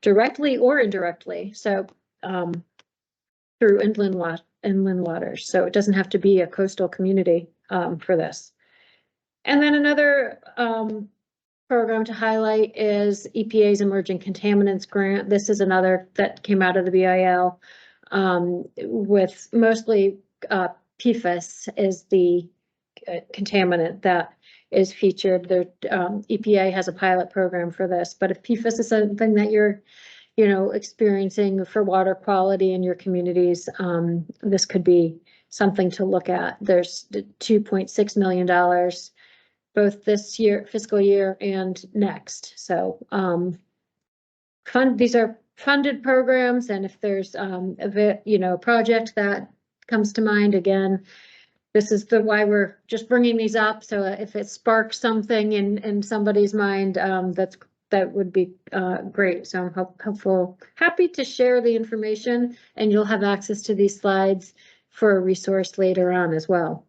directly or indirectly. So through inland waters. So it doesn't have to be a coastal community for this. And then another program to highlight is EPA's Emerging Contaminants Grant. This is another that came out of the BIL with mostly PFAS is the contaminant that is featured. The EPA has a pilot program for this, but if PFAS is something that you're, you know, experiencing for water quality in your communities, this could be something to look at. There's $2.6 million both this year, fiscal year, and next. So these are funded programs, and if there's a project that comes to mind, again, this is why we're just bringing these up. So if it sparks something in somebody's mind, that would be great. So I'm happy to share the information, and you'll have access to these slides for a resource later on as well.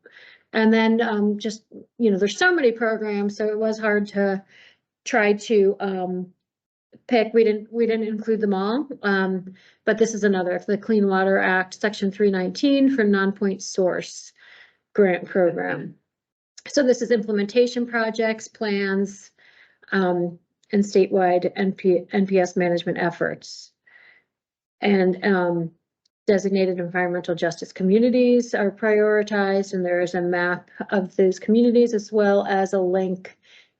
And then just, you know, there's so many programs, so it was hard to try to pick. We didn't include them all, but this is another, the Clean Water Act, Section 319 for non-point source grant program. So this is implementation projects, plans, and statewide NPS management efforts. And designated environmental justice communities are prioritized, and there is a map of those communities as well as a link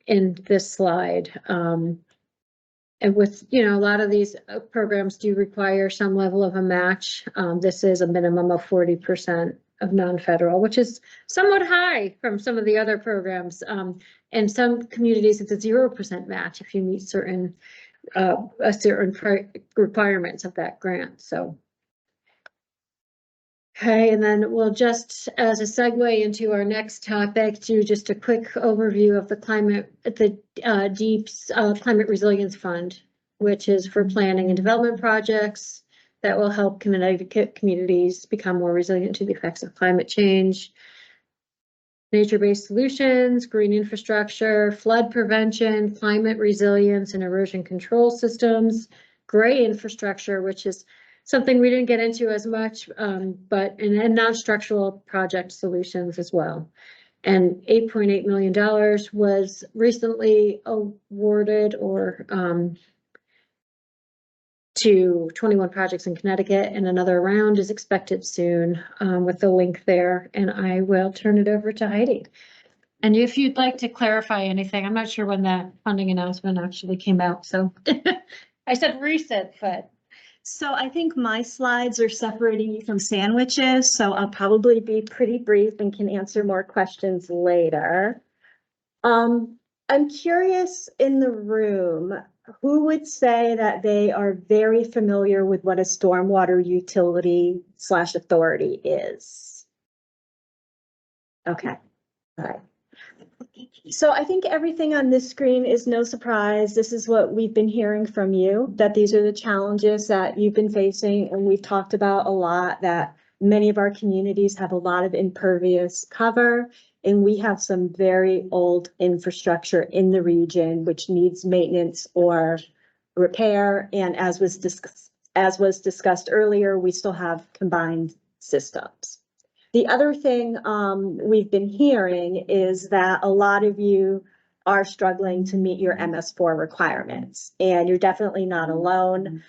in this slide. And with, you know, a lot of these programs do require some level of a match. This is a minimum of 40% of non-federal, which is somewhat high from some of the other programs. And some communities, it's a 0% match if you meet certain requirements of that grant. So. Okay, and then we'll just, as a segue into our next topic, do just a quick overview of the DEEP's Climate Resilience Fund, which is for planning and development projects that will help Connecticut communities become more resilient to the effects of climate change, nature-based solutions, green infrastructure, flood prevention, climate resilience and erosion control systems, gray infrastructure, which is something we didn't get into as much, but and non-structural project solutions as well. And $8.8 million was recently awarded or to 21 projects in Connecticut, and another round is expected soon with the link there. And I will turn it over to Heidi. And if you'd like to clarify anything, I'm not sure when that funding announcement actually came out. So I said recent, but. So I think my slides are separating you from sandwiches, so I'll probably be pretty brief and can answer more questions later. I'm curious in the room, who would say that they are very familiar with what a stormwater utility / authority is? Okay, all right. So I think everything on this screen is no surprise. This is what we've been hearing from you, that these are the challenges that you've been facing, and we've talked about a lot, that many of our communities have a lot of impervious cover And we have some very old infrastructure in the region which needs maintenance or repair. And as was discussed earlier, we still have combined systems. The other thing we've been hearing is that a lot of you are struggling to meet your MS4 requirements, and you're definitely not alone.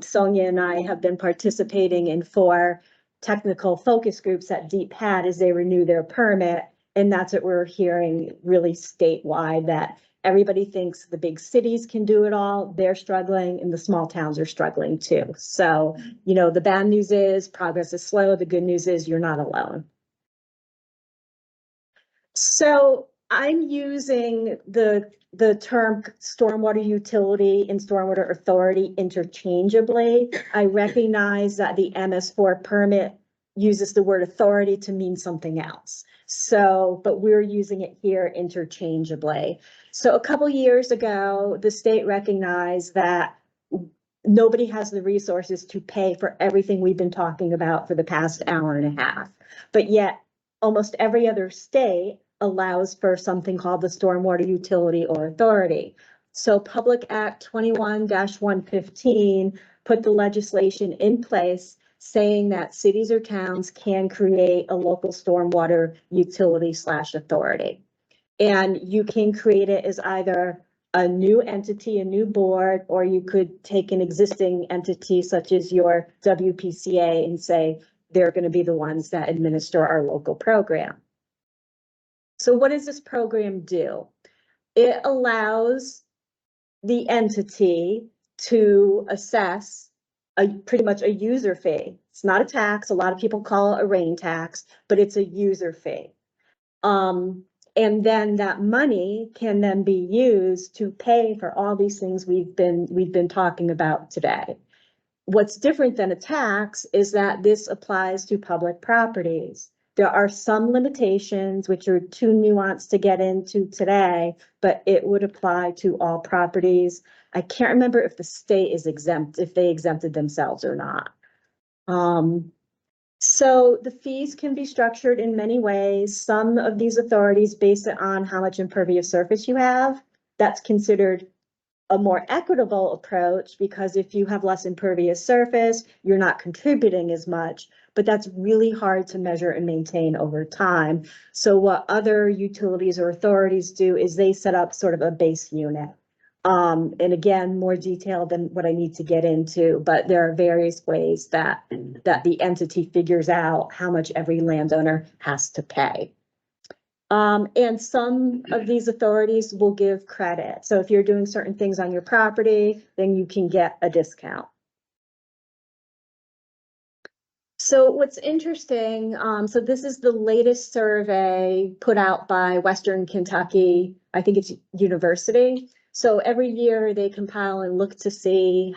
Sonya and I have been participating in 4 technical focus groups that DEEP had as they renew their permit. And that's what we're hearing really statewide, that everybody thinks the big cities can do it all. They're struggling and the small towns are struggling too. So, you know, the bad news is progress is slow. The good news is you're not alone. So I'm using the term stormwater utility and stormwater authority interchangeably. I recognize that the MS4 permit uses the word authority to mean something else. So, but we're using it here interchangeably. So a couple years ago, the state recognized that nobody has the resources to pay for everything we've been talking about for the past hour and a half. But yet almost every other state allows for something called the Stormwater Utility or Authority. So Public Act 21-115 put the legislation in place saying that cities or towns can create a local stormwater utility/authority. And you can create it as either a new entity, a new board, or you could take an existing entity such as your WPCA and say they're going to be the ones that administer our local program. So what does this program do? It allows the entity to assess pretty much a user fee. It's not a tax. A lot of people call it a rain tax, but it's a user fee. And then that money can then be used to pay for all these things we've been talking about today. What's different than a tax is that this applies to public properties. There are some limitations which are too nuanced to get into today, but it would apply to all properties. I can't remember if the state is exempt, if they exempted themselves or not. So the fees can be structured in many ways. Some of these authorities base it on how much impervious surface you have. That's considered a more equitable approach because if you have less impervious surface, you're not contributing as much, but that's really hard to measure and maintain over time. So what other utilities or authorities do is they set up sort of a base unit. And again, more detail than what I need to get into, but there are various ways that the entity figures out how much every landowner has to pay. And some of these authorities will give credit. So if you're doing certain things on your property, then you can get a discount. So what's interesting, so this is the latest survey put out by Western Kentucky, I think it's University. So every year they compile and look to see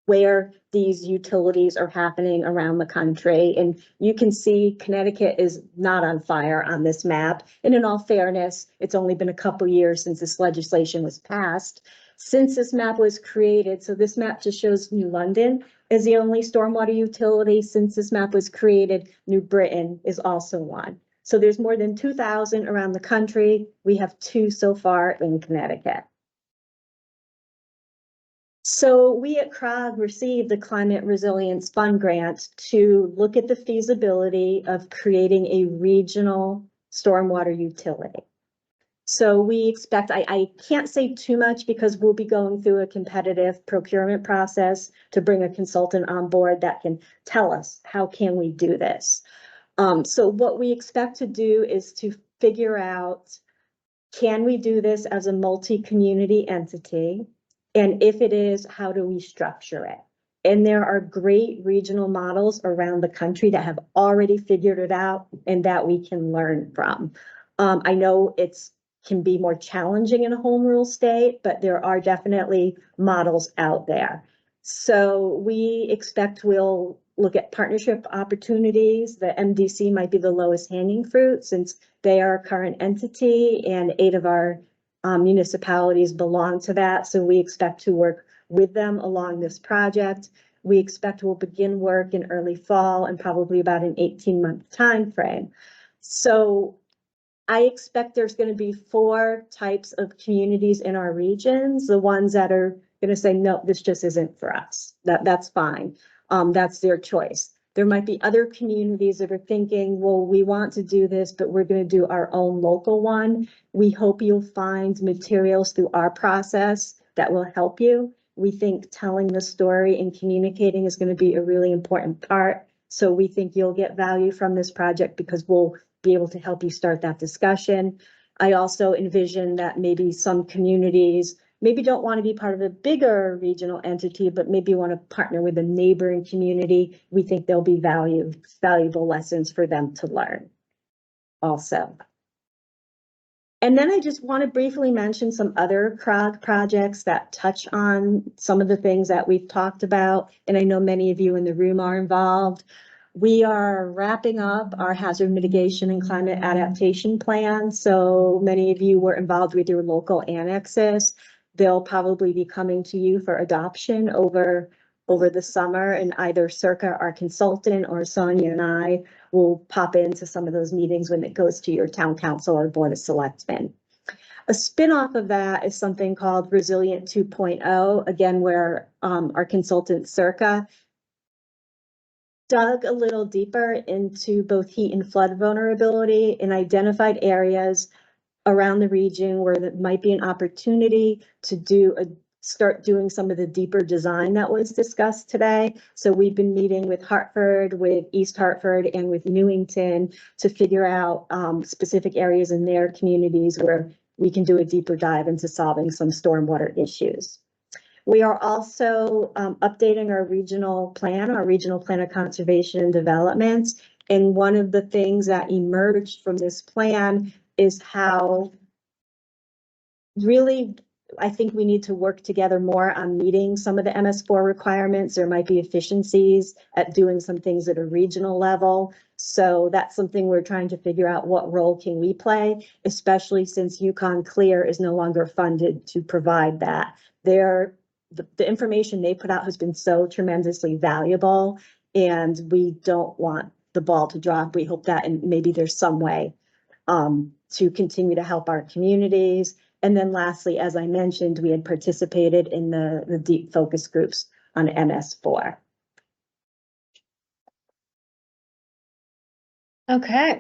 where these utilities are happening around the country. And you can see Connecticut is not on fire on this map. And in all fairness, it's only been a couple years since this legislation was passed. Since this map was created, so this map just shows New London is the only stormwater utility. Since this map was created, New Britain is also one. So there's more than 2,000 around the country. We have 2 so far in Connecticut. So we at CROG received the Climate Resilience Fund grant to look at the feasibility of creating a regional stormwater utility. So we expect, I can't say too much because we'll be going through a competitive procurement process to bring a consultant on board that can tell us how can we do this. So what we expect to do is to figure out, can we do this as a multi-community entity? And if it is, how do we structure it? And there are great regional models around the country that have already figured it out and that we can learn from. I know it's can be more challenging in a home rule state, but there are definitely models out there. So we expect we'll look at partnership opportunities. The MDC might be the lowest hanging fruit since they are a current entity and 8 of our municipalities belong to that. So we expect to work with them along this project. We expect we'll begin work in early fall and probably about an 18-month time frame. So I expect there's gonna be 4 types of communities in our regions, the ones that are gonna say, no, this just isn't for us. That's fine. That's their choice. There might be other communities that are thinking, well, we want to do this, but we're gonna do our own local one. We hope you'll find materials through our process that will help you. We think telling the story and communicating is gonna be a really important part. So we think you'll get value from this project because we'll be able to help you start that discussion. I also envision that maybe some communities maybe don't want to be part of a bigger regional entity, but maybe want to partner with a neighboring community. We think there'll be valuable lessons for them to learn also. And then I just want to briefly mention some other CROG projects that touch on some of the things that we've talked about. And I know many of you in the room are involved. We are wrapping up our hazard mitigation and climate adaptation plan. So many of you were involved with your local annexes. They'll probably be coming to you for adoption over the summer, and either CRCOG, our consultant, or Sonya and I will pop into some of those meetings when it goes to your town council or board of selectmen. A spinoff of that is something called Resilient 2.0, again, where our consultant CRCOG dug a little deeper into both heat and flood vulnerability and identified areas around the region where there might be an opportunity to start doing some of the deeper design that was discussed today. So we've been meeting with Hartford, with East Hartford, and with Newington to figure out specific areas in their communities where we can do a deeper dive into solving some stormwater issues. We are also updating our regional plan of conservation and development. And one of the things that emerged from this plan is how really, I think we need to work together more on meeting some of the MS4 requirements. There might be efficiencies at doing some things at a regional level. So that's something we're trying to figure out, what role can we play, especially since Yukon Clear is no longer funded to provide that. The information they put out has been so tremendously valuable, and we don't want the ball to drop. We hope that, and maybe there's some way to continue to help our communities. And then lastly, as I mentioned, we had participated in the deep focus groups on MS4. Okay.